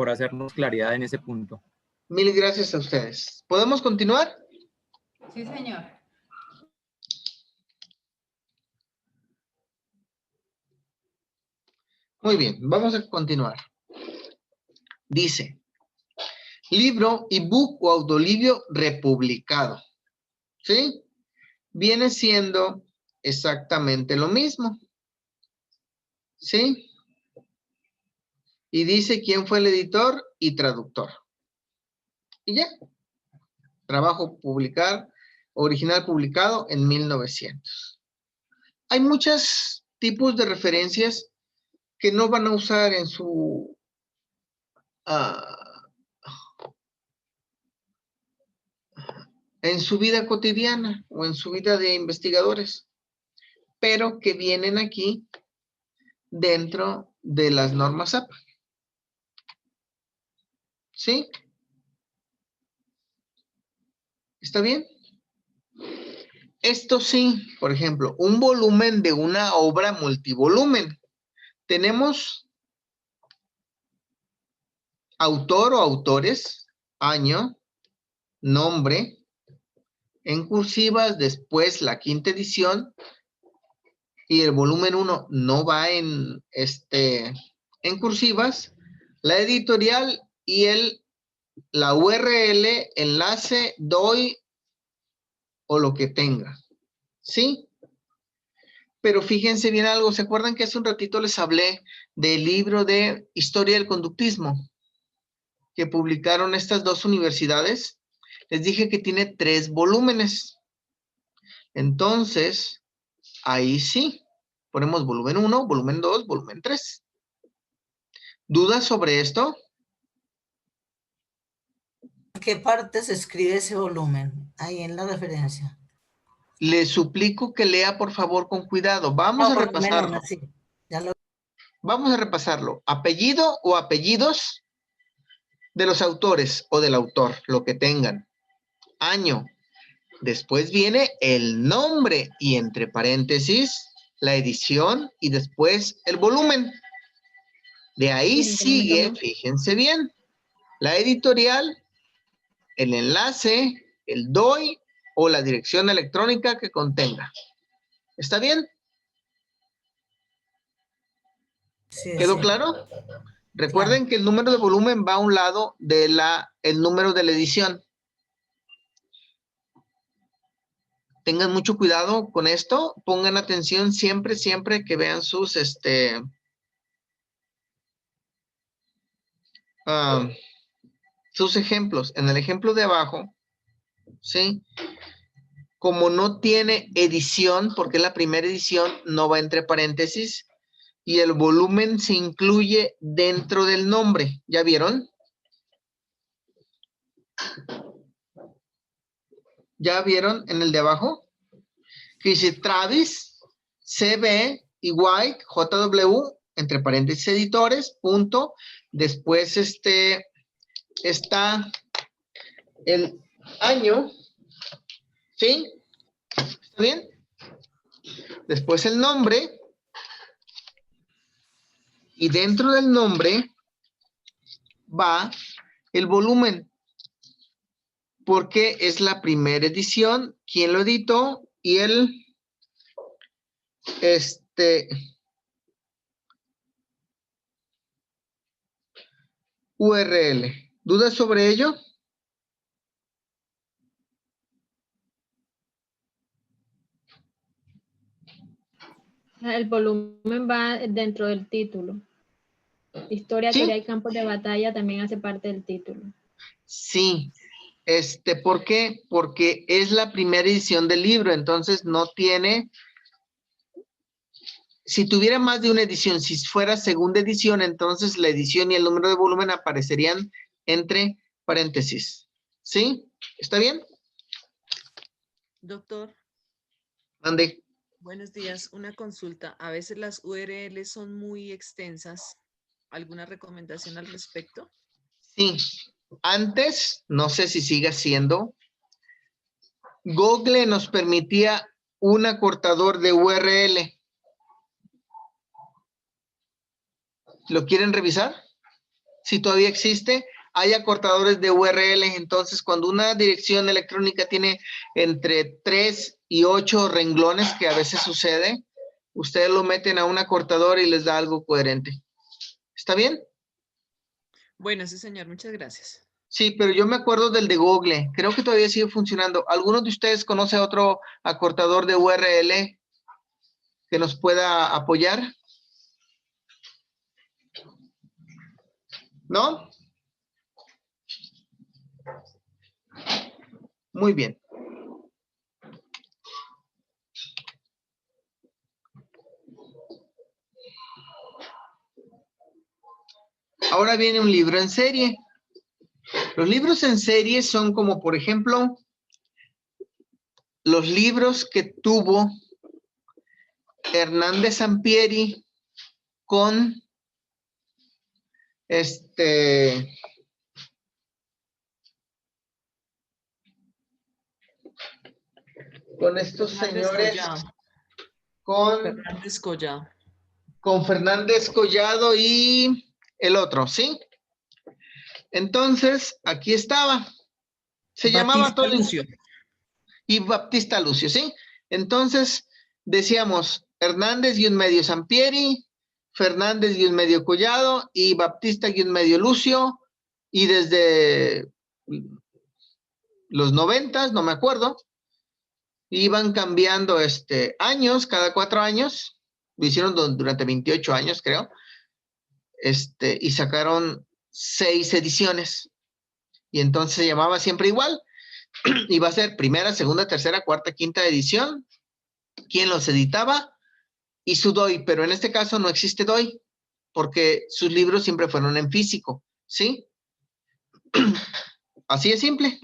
hacernos claridad en ese punto. Mil gracias a ustedes. ¿Podemos continuar? Sí, señor. Muy bien, vamos a continuar. Dice, libro, ebook o audiolibro republicado. ¿Sí? Viene siendo exactamente lo mismo. ¿Sí? Y dice quién fue el editor y traductor. Y ya. Trabajo original publicado en 1900. Hay muchos tipos de referencias que no van a usar en su vida cotidiana o en su vida de investigadores, pero que vienen aquí dentro de las normas APA. ¿Sí? ¿Está bien? Esto sí, por ejemplo, un volumen de una obra multivolumen. Tenemos autor o autores, año, nombre, en cursivas, después la quinta edición, y el volumen 1 no va en cursivas, la editorial y la URL, enlace, doy o lo que tenga. ¿Sí? Pero fíjense bien algo, ¿se acuerdan que hace un ratito les hablé del libro de Historia del Conductismo que publicaron estas dos universidades? Les dije que tiene 3 volúmenes. Entonces, ahí sí, ponemos volumen 1, volumen 2, volumen 3. ¿Dudas sobre esto? ¿En qué parte se escribe ese volumen? Ahí en la referencia. Le suplico que lea, por favor, con cuidado. Vamos a repasarlo. Sí. Ya Vamos a repasarlo. Apellido o apellidos de los autores o del autor, lo que tengan. Año. Después viene el nombre y entre paréntesis la edición y después el volumen. De ahí sigue, fíjense bien, la editorial, el enlace, el DOI o la dirección electrónica que contenga. ¿Está bien? Sí, ¿Quedó sí. claro? Recuerden que el número de volumen va a un lado de el número de la edición. Tengan mucho cuidado con esto. Pongan atención siempre que vean sus sus ejemplos. En el ejemplo de abajo, ¿sí? Como no tiene edición, porque es la primera edición, no va entre paréntesis, y el volumen se incluye dentro del nombre. ¿Ya vieron? ¿Ya vieron en el de abajo? Que dice Travis, CB y White, JW, entre paréntesis editores, punto. Después está el año, ¿sí? ¿Está bien? Después el nombre. Y dentro del nombre va el volumen. Porque es la primera edición, quién lo editó y el URL. ¿Dudas sobre ello? El volumen va dentro del título. Historia, ¿Sí? teoría y campos de batalla también hace parte del título. Sí. ¿Por qué? Porque es la primera edición del libro, entonces no tiene... Si tuviera más de una edición, si fuera segunda edición, entonces la edición y el número de volumen aparecerían entre paréntesis. ¿Sí? ¿Está bien? Doctor, Ande. buenos días. Una consulta. A veces las URLs son muy extensas alguna recomendación al respecto? Sí. Antes, no sé si sigue siendo, Google nos permitía un acortador de URL. ¿Lo quieren revisar? Si todavía existe, hay acortadores de URL. Entonces, cuando una dirección electrónica tiene entre 3 y 8 renglones, que a veces sucede, ustedes lo meten a un acortador y les da algo coherente. ¿Está bien? Bueno, sí, señor, muchas gracias. Sí, pero yo me acuerdo del de Google. Creo que todavía sigue funcionando. ¿Alguno de ustedes conoce otro acortador de URL que nos pueda apoyar? ¿No? Muy bien. Ahora viene un libro en serie. Los libros en serie son como, por ejemplo, los libros que tuvo Hernández Sampieri con con estos Fernández señores, Collado. con Fernández Collado y el otro, ¿sí? Entonces, aquí estaba. Se llamaba todo. Lucio. Y Baptista Lucio, ¿sí? Entonces, decíamos Hernández y un medio Sampieri, Fernández y un medio Collado, y Baptista y un medio Lucio, y desde los 90, no me acuerdo, iban cambiando años, cada 4 años, lo hicieron durante 28 años, creo, y sacaron 6 ediciones, y entonces se llamaba siempre igual, iba a ser primera, segunda, tercera, cuarta, quinta edición, quien los editaba y su DOI, pero en este caso no existe DOI, porque sus libros siempre fueron en físico, ¿sí? Así es simple.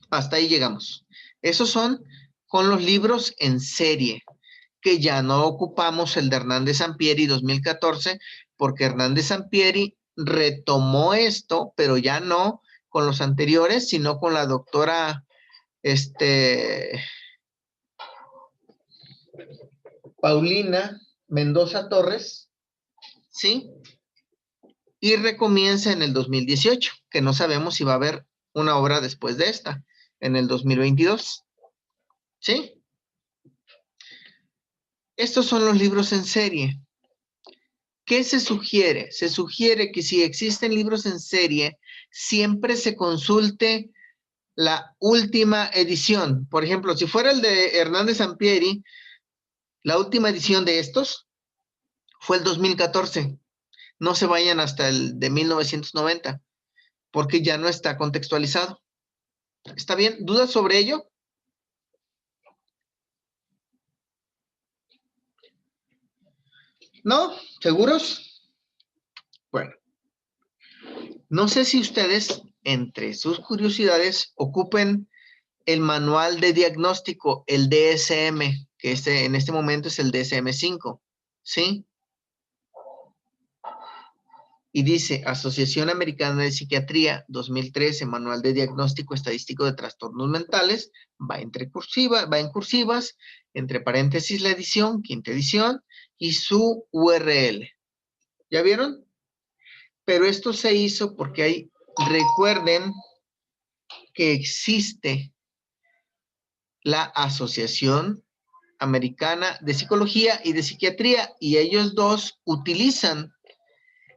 Hasta ahí llegamos. Esos son con los libros en serie, que ya no ocupamos el de Hernández Sampieri 2014, porque Hernández Sampieri retomó esto, pero ya no con los anteriores, sino con la doctora, Paulina Mendoza Torres, ¿sí? Y recomienza en el 2018, que no sabemos si va a haber una obra después de esta, en el 2022, ¿sí? Estos son los libros en serie. ¿Qué se sugiere? Se sugiere que si existen libros en serie, siempre se consulte la última edición. Por ejemplo, si fuera el de Hernández Sampieri, la última edición de estos fue el 2014. No se vayan hasta el de 1990, porque ya no está contextualizado. ¿Está bien? ¿Dudas sobre ello? ¿No? ¿Seguros? Bueno. No sé si ustedes, entre sus curiosidades, ocupen el manual de diagnóstico, el DSM, que en este momento es el DSM-5, ¿sí? Y dice, Asociación Americana de Psiquiatría, 2013, Manual de Diagnóstico Estadístico de Trastornos Mentales, va en cursivas, entre paréntesis la edición, quinta edición, y su URL. ¿Ya vieron? Pero esto se hizo porque recuerden que existe la Asociación Americana de Psicología y de Psiquiatría, y ellos dos utilizan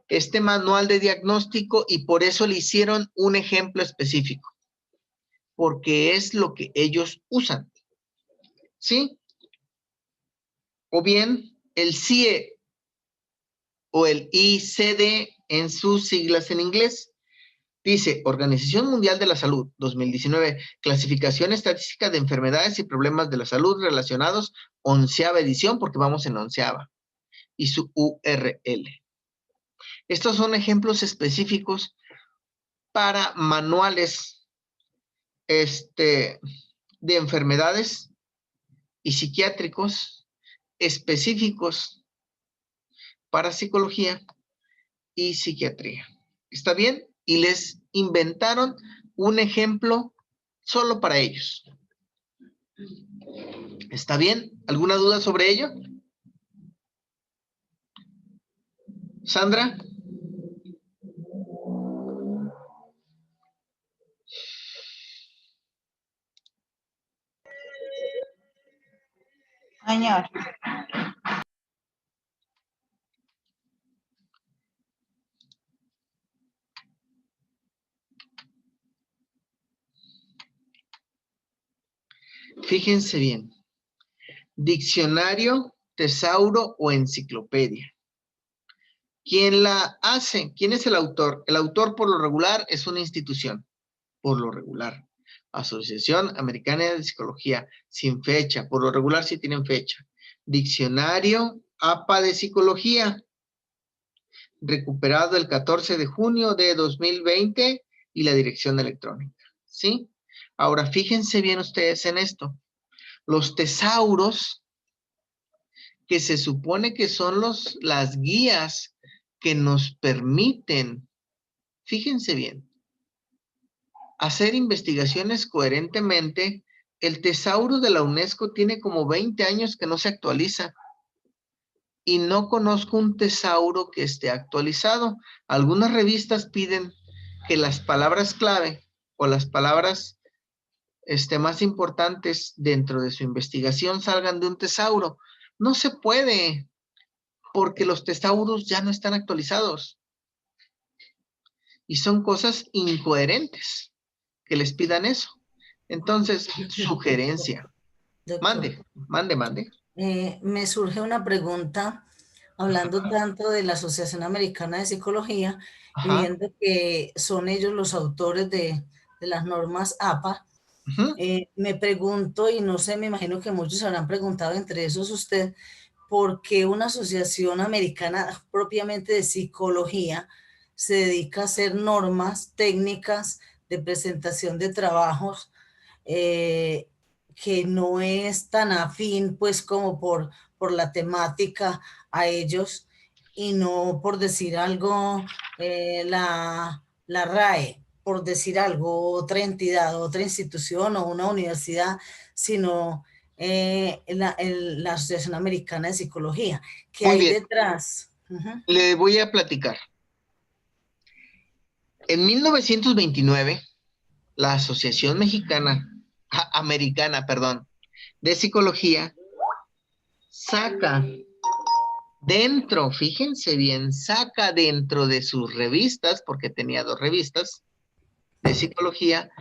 este manual de diagnóstico y por eso le hicieron un ejemplo específico, porque es lo que ellos usan, ¿sí? O bien el CIE o el ICD en sus siglas en inglés. Dice, Organización Mundial de la Salud, 2019, Clasificación Estadística de Enfermedades y Problemas de la Salud Relacionados, 11ª edición, porque vamos en 11ª, y su URL. Estos son ejemplos específicos para manuales de enfermedades y psiquiátricos específicos para psicología y psiquiatría. ¿Está bien? Y les inventaron un ejemplo solo para ellos. ¿Está bien? ¿Alguna duda sobre ello? Sandra. Señor. Fíjense bien. Diccionario, tesauro o enciclopedia. ¿Quién la hace? ¿Quién es el autor? El autor por lo regular es una institución. Por lo regular. Asociación Americana de Psicología. Sin fecha. Por lo regular sí tienen fecha. Diccionario APA de Psicología. Recuperado el 14 de junio de 2020 y la dirección electrónica. ¿Sí? Ahora, fíjense bien ustedes en esto. Los tesauros, que se supone que son las guías que nos permiten, fíjense bien, hacer investigaciones coherentemente. El tesauro de la UNESCO tiene como 20 años que no se actualiza. Y no conozco un tesauro que esté actualizado. Algunas revistas piden que las palabras clave o las palabras más importantes dentro de su investigación salgan de un tesauro. No se puede, porque los tesauros ya no están actualizados. Y son cosas incoherentes que les pidan eso. Entonces, sugerencia. Doctor, Mande. me surge una pregunta, hablando tanto de la Asociación Americana de Psicología, y Ajá. viendo que son ellos los autores de las normas APA. Me pregunto, y no sé, me imagino que muchos habrán preguntado, entre esos usted, ¿por qué una asociación americana propiamente de psicología se dedica a hacer normas técnicas de presentación de trabajos que no es tan afín, pues, como por la temática a ellos, y no, por decir algo, la RAE, por decir algo, otra entidad, otra institución o una universidad, sino la Asociación Americana de Psicología? ¿Qué Muy hay bien. detrás? Le voy a platicar. En 1929, la Asociación Americana de Psicología saca dentro, fíjense bien, saca dentro de sus revistas, porque tenía 2 revistas de psicología,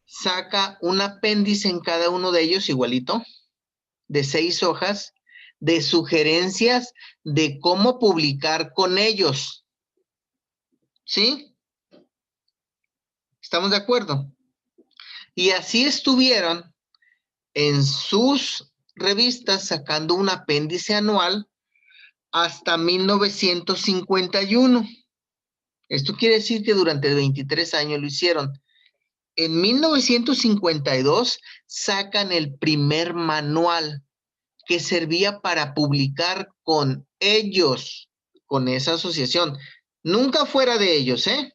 saca un apéndice en cada uno de ellos igualito, de 6 hojas, de sugerencias de cómo publicar con ellos. ¿Sí? ¿Estamos de acuerdo? Y así estuvieron en sus revistas sacando un apéndice anual hasta 1951. Esto quiere decir que durante 23 años lo hicieron. En 1952 sacan el primer manual que servía para publicar con ellos, con esa asociación. Nunca fuera de ellos, ¿eh?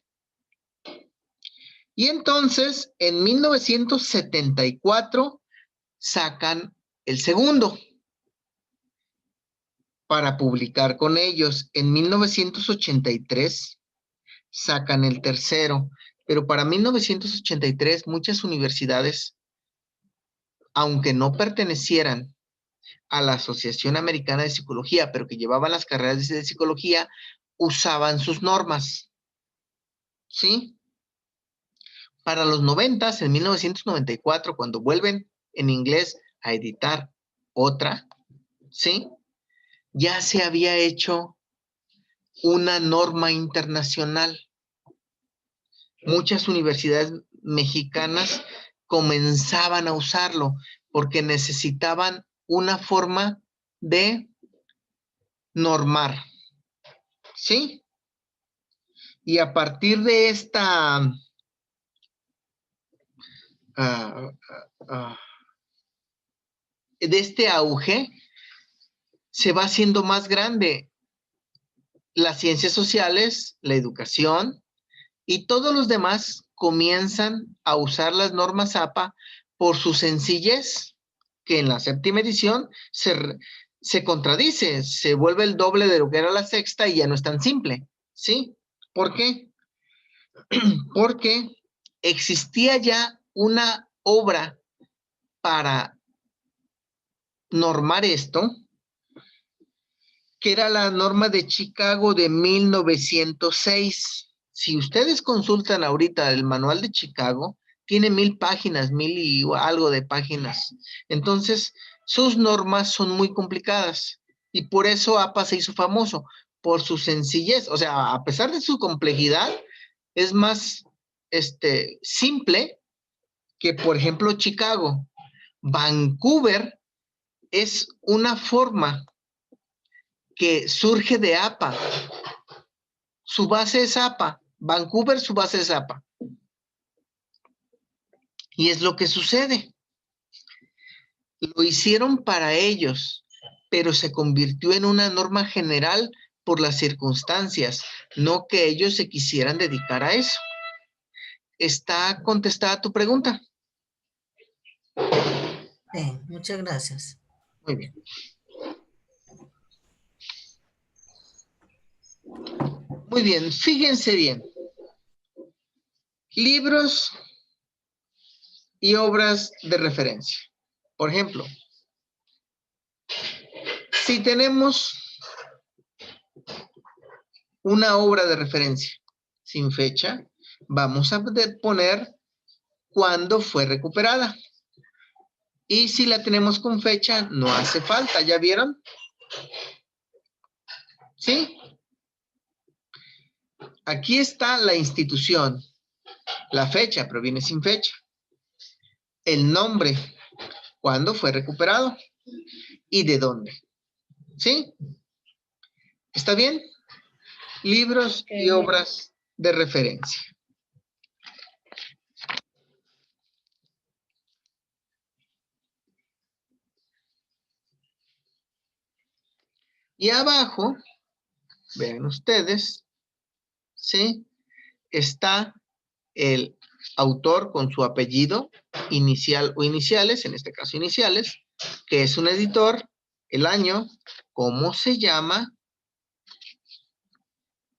Y entonces, en 1974, sacan el segundo para publicar con ellos. En 1983, sacan el tercero. Pero para 1983, muchas universidades, aunque no pertenecieran a la Asociación Americana de Psicología, pero que llevaban las carreras de psicología, usaban sus normas. ¿Sí? Para los 90, en 1994, cuando vuelven en inglés a editar otra, ¿sí? Ya se había hecho una norma internacional. Muchas universidades mexicanas comenzaban a usarlo porque necesitaban una forma de normar. ¿Sí? Y a partir de esta de este auge, se va haciendo más grande. las ciencias sociales, la educación y todos los demás comienzan a usar las normas APA por su sencillez, que en la séptima edición se contradice, se vuelve el doble de lo que era la sexta y ya no es tan simple, ¿sí? ¿Por qué? Porque existía ya una obra para normar esto, que era la norma de Chicago de 1906. Si ustedes consultan ahorita el manual de Chicago, tiene 1000 páginas, 1000 y algo de páginas. Entonces, sus normas son muy complicadas y por eso APA se hizo famoso, por su sencillez. O sea, a pesar de su complejidad, es más simple que, por ejemplo, Chicago. Vancouver es una forma que surge de APA. Su base es APA. Vancouver, su base es APA. Y es lo que sucede. Lo hicieron para ellos, pero se convirtió en una norma general por las circunstancias, no que ellos se quisieran dedicar a eso. ¿Está contestada tu pregunta? Sí, muchas gracias. Muy bien. Muy bien, fíjense bien. Libros y obras de referencia. Por ejemplo, si tenemos una obra de referencia sin fecha, vamos a poner cuándo fue recuperada. Y si la tenemos con fecha, no hace falta. ¿Ya vieron? ¿Sí? Aquí está la institución. La fecha, pero viene sin fecha. El nombre, cuándo fue recuperado y de dónde. ¿Sí? ¿Está bien? Libros y obras de referencia. Y abajo, vean ustedes, ¿sí? Está el autor con su apellido, inicial o iniciales, en este caso iniciales, que es un editor, el año, cómo se llama,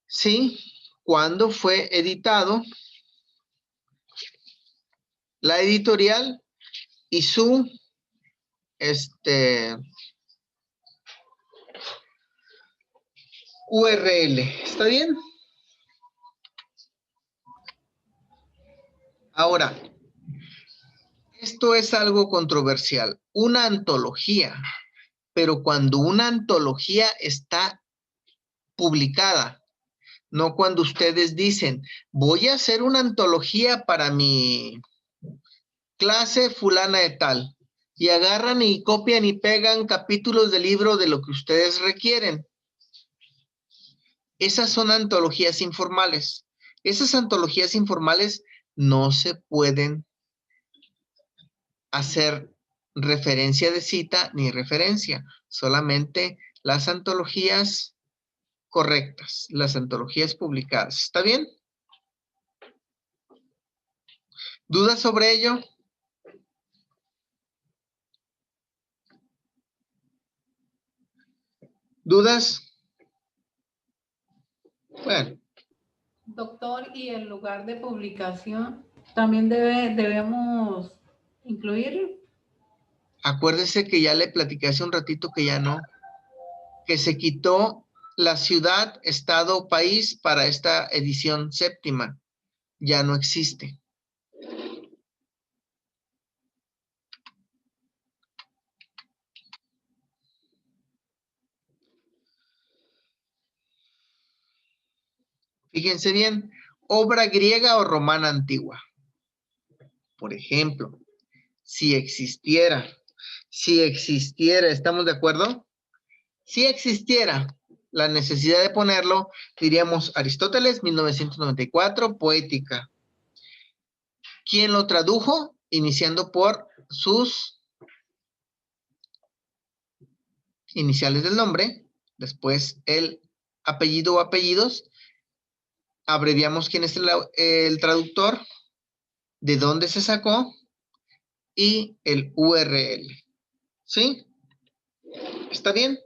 ¿sí? Cuándo fue editado, la editorial y su, URL. ¿Está bien? Ahora, esto es algo controversial. Una antología, pero cuando una antología está publicada, no cuando ustedes dicen, voy a hacer una antología para mi clase fulana de tal, y agarran y copian y pegan capítulos del libro de lo que ustedes requieren. Esas son antologías informales. Esas antologías informales no se pueden hacer referencia de cita ni referencia, solamente las antologías correctas, las antologías publicadas. ¿Está bien? ¿Dudas sobre ello? ¿Dudas? Bueno. Doctor, ¿y el lugar de publicación también debemos incluir? Acuérdese que ya le platiqué hace un ratito que ya no, que se quitó la ciudad, estado, país para esta edición séptima. Ya no existe. Fíjense bien, obra griega o romana antigua. Por ejemplo, si existiera, ¿estamos de acuerdo? Si existiera la necesidad de ponerlo, diríamos Aristóteles, 1994, Poética. ¿Quién lo tradujo? Iniciando por sus iniciales del nombre, después el apellido o apellidos, abreviamos quién es el traductor, de dónde se sacó y el URL. ¿Sí? ¿Está bien?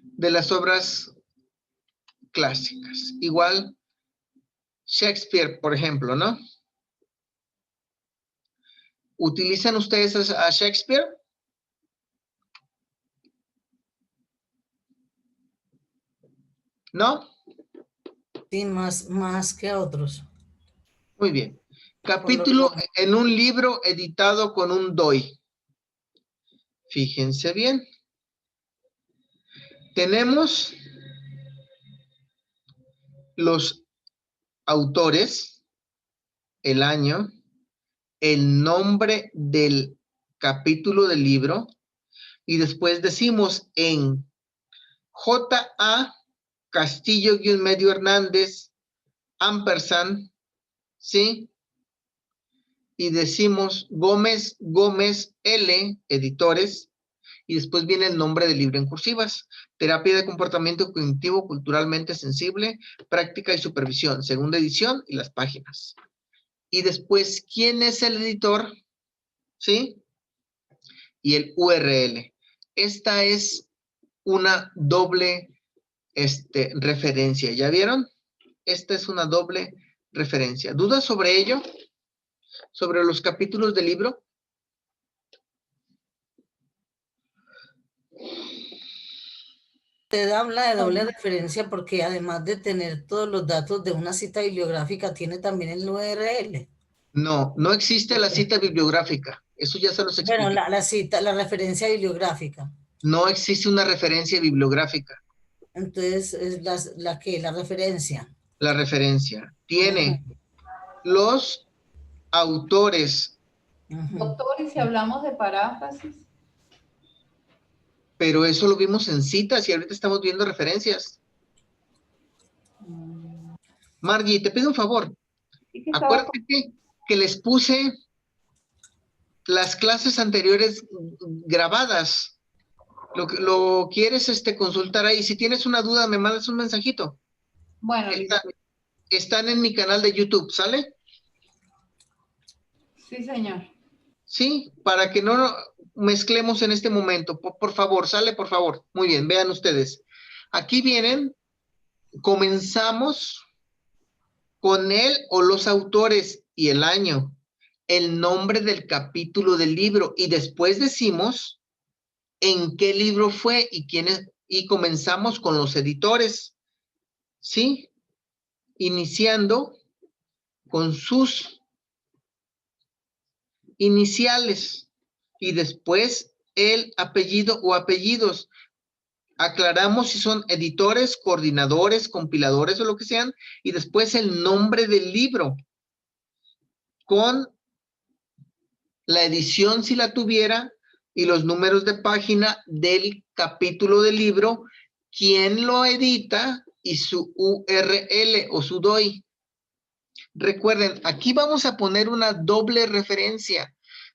De las obras clásicas. Igual Shakespeare, por ejemplo, ¿no? ¿Utilizan ustedes a Shakespeare? ¿No? Sí, más que otros. Muy bien. Capítulo en un libro editado con un DOI. Fíjense bien. Tenemos los autores, el año, el nombre del capítulo del libro y después decimos en J.A. Castillo-Medio Hernández, ampersand, ¿sí? Y decimos Gómez L, editores, y después viene el nombre del libro en cursivas. Terapia de comportamiento cognitivo culturalmente sensible, práctica y supervisión, segunda edición y las páginas. Y después, ¿quién es el editor? ¿Sí? Y el URL. Esta es una doble referencia. ¿Ya vieron? Esta es una doble referencia. ¿Dudas sobre ello? ¿Sobre los capítulos del libro? Usted habla de doble referencia porque además de tener todos los datos de una cita bibliográfica, tiene también el URL. No, no existe la cita bibliográfica. Eso ya se los expliqué. Bueno, la cita, la referencia bibliográfica. No existe una referencia bibliográfica. Entonces, es la referencia. La referencia. Tiene los autores. Doctor, ¿y si hablamos de paráfrasis? Pero eso lo vimos en citas y ahorita estamos viendo referencias. Margie, te pido un favor. Acuérdate que les puse las clases anteriores grabadas. Lo quieres consultar ahí. Si tienes una duda, me mandas un mensajito. Bueno, están en mi canal de YouTube, ¿sale? Sí, señor. Sí, para que no mezclemos en este momento. Por favor, sale, por favor. Muy bien, vean ustedes. Aquí vienen, comenzamos con él o los autores y el año, el nombre del capítulo del libro y después decimos en qué libro fue y quiénes, y comenzamos con los editores, ¿sí? Iniciando con sus iniciales y después el apellido o apellidos. Aclaramos si son editores, coordinadores, compiladores o lo que sean, y después el nombre del libro con la edición si la tuviera y los números de página del capítulo del libro, quién lo edita y su URL o su DOI. Recuerden, aquí vamos a poner una doble referencia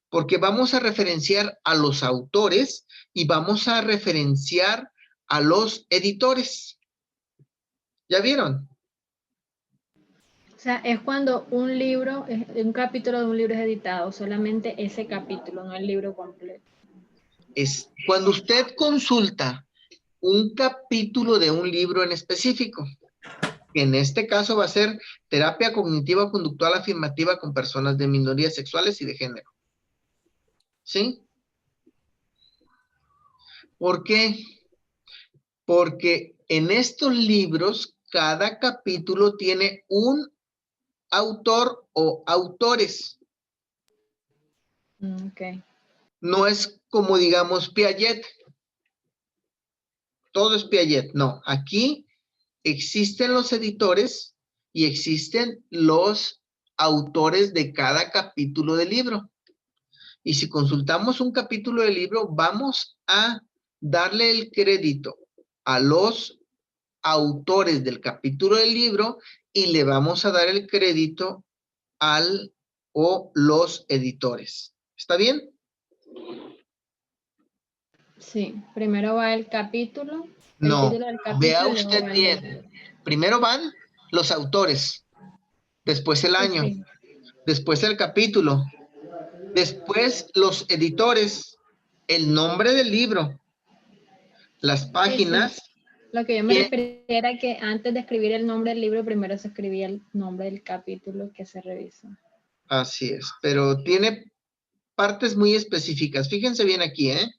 porque vamos a referenciar a los autores y vamos a referenciar a los editores. ¿Ya vieron? O sea, es cuando un capítulo de un libro es editado, solamente ese capítulo, no el libro completo. Es cuando usted consulta un capítulo de un libro en específico, que en este caso va a ser terapia cognitiva conductual afirmativa con personas de minorías sexuales y de género. ¿Sí? ¿Por qué? Porque en estos libros cada capítulo tiene un autor o autores. Okay. No es como digamos Piaget. Todo es Piaget. No, aquí existen los editores y existen los autores de cada capítulo del libro. Y si consultamos un capítulo del libro, vamos a darle el crédito a los autores del capítulo del libro y le vamos a dar el crédito al o los editores. ¿Está bien? Sí, primero va el capítulo El No, título del vea capítulo y luego usted va el bien. nombre. Primero van los autores, después el Sí, año, sí. después el capítulo, después los editores, el nombre del libro, las Sí, sí. páginas. Lo que yo me y- refería era que antes de escribir el nombre del libro, primero se escribía el nombre del capítulo que se revisa. Así es, pero tiene partes muy específicas. Fíjense bien aquí, ¿eh?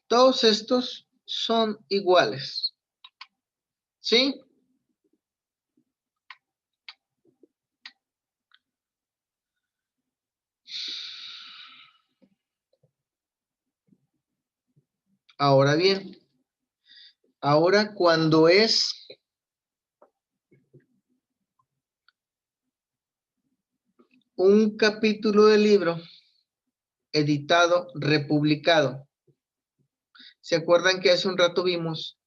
Todos estos son iguales. ¿Sí? Ahora bien, ahora cuando es un capítulo del libro editado, republicado. ¿Se acuerdan que hace un rato vimos,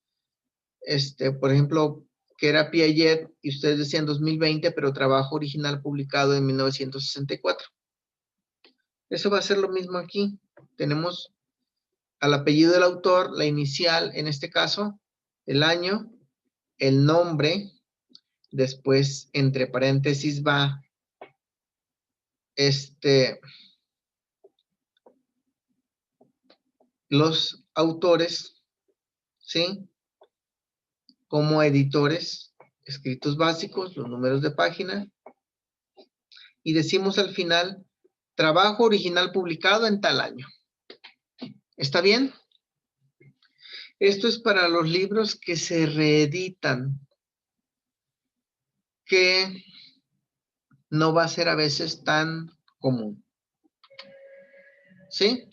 por ejemplo, que era Piaget y ustedes decían 2020, pero trabajo original publicado en 1964? Eso va a ser lo mismo aquí. Tenemos al apellido del autor, la inicial, en este caso, el año, el nombre, después entre paréntesis va los autores, ¿sí? Como editores, escritos básicos, los números de página, y decimos al final, trabajo original publicado en tal año. ¿Está bien? Esto es para los libros que se reeditan, que no va a ser a veces tan común. ¿Sí?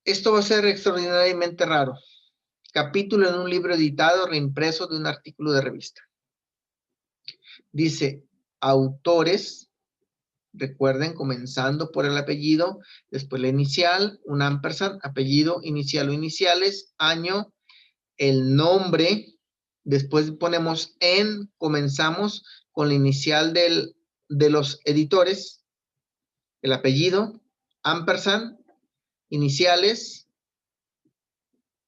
Esto va a ser extraordinariamente raro. Capítulo en un libro editado, reimpreso de un artículo de revista. Dice, autores, recuerden, comenzando por el apellido, después la inicial, un ampersand, apellido, inicial o iniciales, año, el nombre, después ponemos en, comenzamos con la inicial de los editores, el apellido, ampersand, iniciales,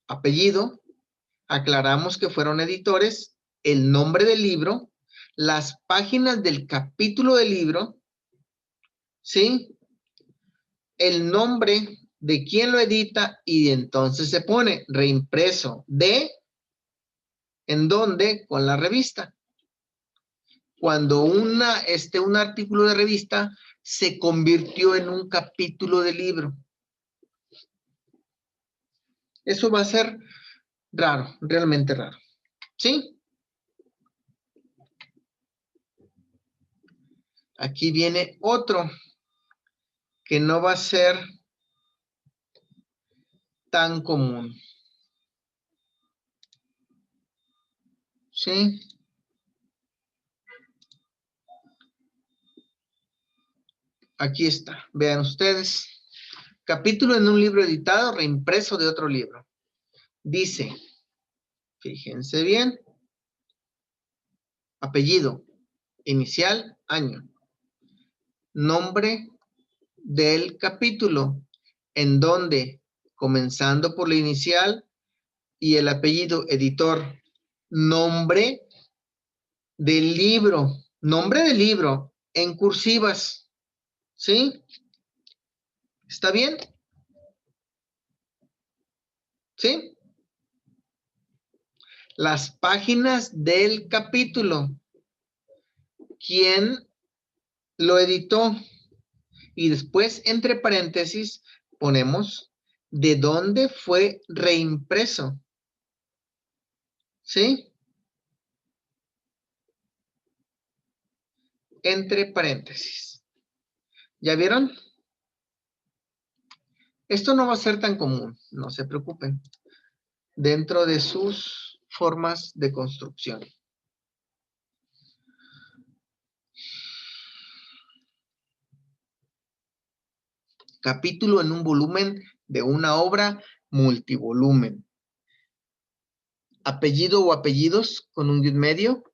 apellido, aclaramos que fueron editores, el nombre del libro, las páginas del capítulo del libro, ¿sí? El nombre de quien lo edita y entonces se pone reimpreso de, ¿en dónde? Con la revista. Cuando un artículo de revista se convirtió en un capítulo de libro. Eso va a ser raro, realmente raro. ¿Sí? Aquí viene otro que no va a ser tan común. ¿Sí? Aquí está. Vean ustedes. Capítulo en un libro editado, reimpreso de otro libro. Dice, fíjense bien, apellido, inicial, año, nombre del capítulo, en donde, comenzando por la inicial y el apellido, editor, nombre del libro, en cursivas, ¿sí? ¿Está bien? ¿Sí? Las páginas del capítulo, ¿quién lo editó? Y después, entre paréntesis, ponemos de dónde fue reimpreso. ¿Sí? Entre paréntesis. ¿Ya vieron? Esto no va a ser tan común, no se preocupen, dentro de sus formas de construcción. Capítulo en un volumen de una obra multivolumen. Apellido o apellidos con un guión medio.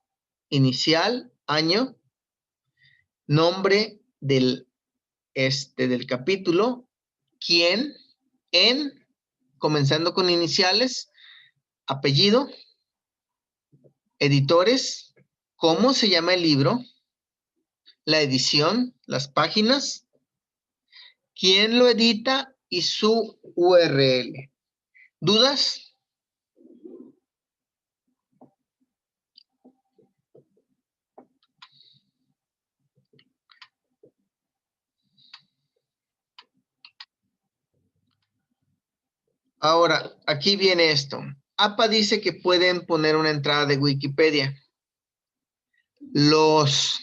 Inicial, año. Nombre del capítulo. Quién, en, comenzando con iniciales. Apellido. Editores. ¿Cómo se llama el libro? La edición, las páginas. ¿Quién lo edita? Y su URL. ¿Dudas? Ahora, aquí viene esto. APA dice que pueden poner una entrada de Wikipedia. Los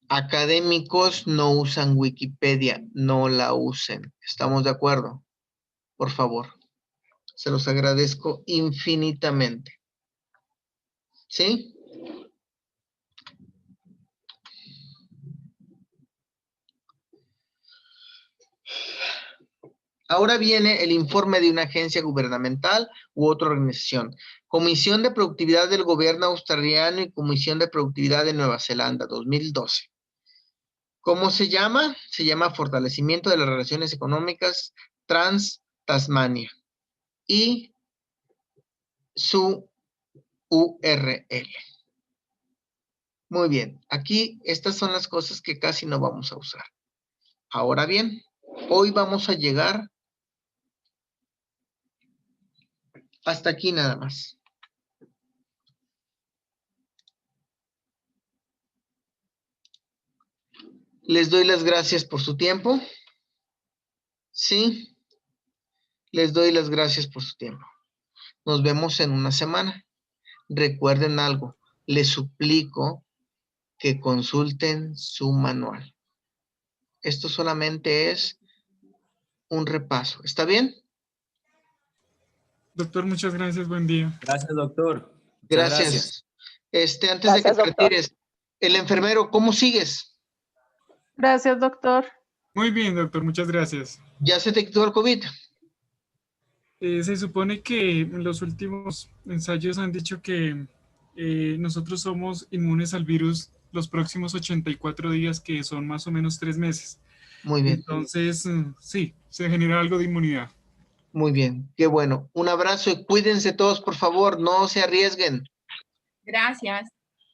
académicos no usan Wikipedia, no la usen. ¿Estamos de acuerdo? Por favor. Se los agradezco infinitamente. ¿Sí? Ahora viene el informe de una agencia gubernamental u otra organización. Comisión de Productividad del Gobierno Australiano y Comisión de Productividad de Nueva Zelanda, 2012. ¿Cómo se llama? Se llama Fortalecimiento de las Relaciones Económicas Trans-Tasmania. Y su URL. Muy bien. Aquí estas son las cosas que casi no vamos a usar. Ahora bien, hoy vamos a llegar hasta aquí nada más. Les doy las gracias por su tiempo. Sí. Les doy las gracias por su tiempo. Nos vemos en una semana. Recuerden algo. Les suplico que consulten su manual. Esto solamente es un repaso. ¿Está bien? Doctor, muchas gracias. Buen día. Gracias, doctor. Muchas Gracias. Antes de que te retires, el enfermero, ¿cómo sigues? Gracias, doctor. Muy bien, doctor. Muchas gracias. ¿Ya se te quitó el COVID? Se supone que en los últimos ensayos han dicho que nosotros somos inmunes al virus los próximos 84 días, que son más o menos 3 meses. Muy bien. Entonces, sí, se genera algo de inmunidad. Muy bien, qué bueno. Un abrazo y cuídense todos, por favor, no se arriesguen. Gracias.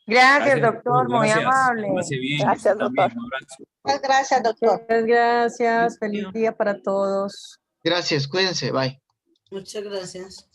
Gracias, doctor, muy gracias. amable. Pase bien. Gracias, Usted también. doctor. Un abrazo. Muchas gracias, doctor. Muchas gracias. Feliz día para todos. Gracias, cuídense, bye. Muchas gracias.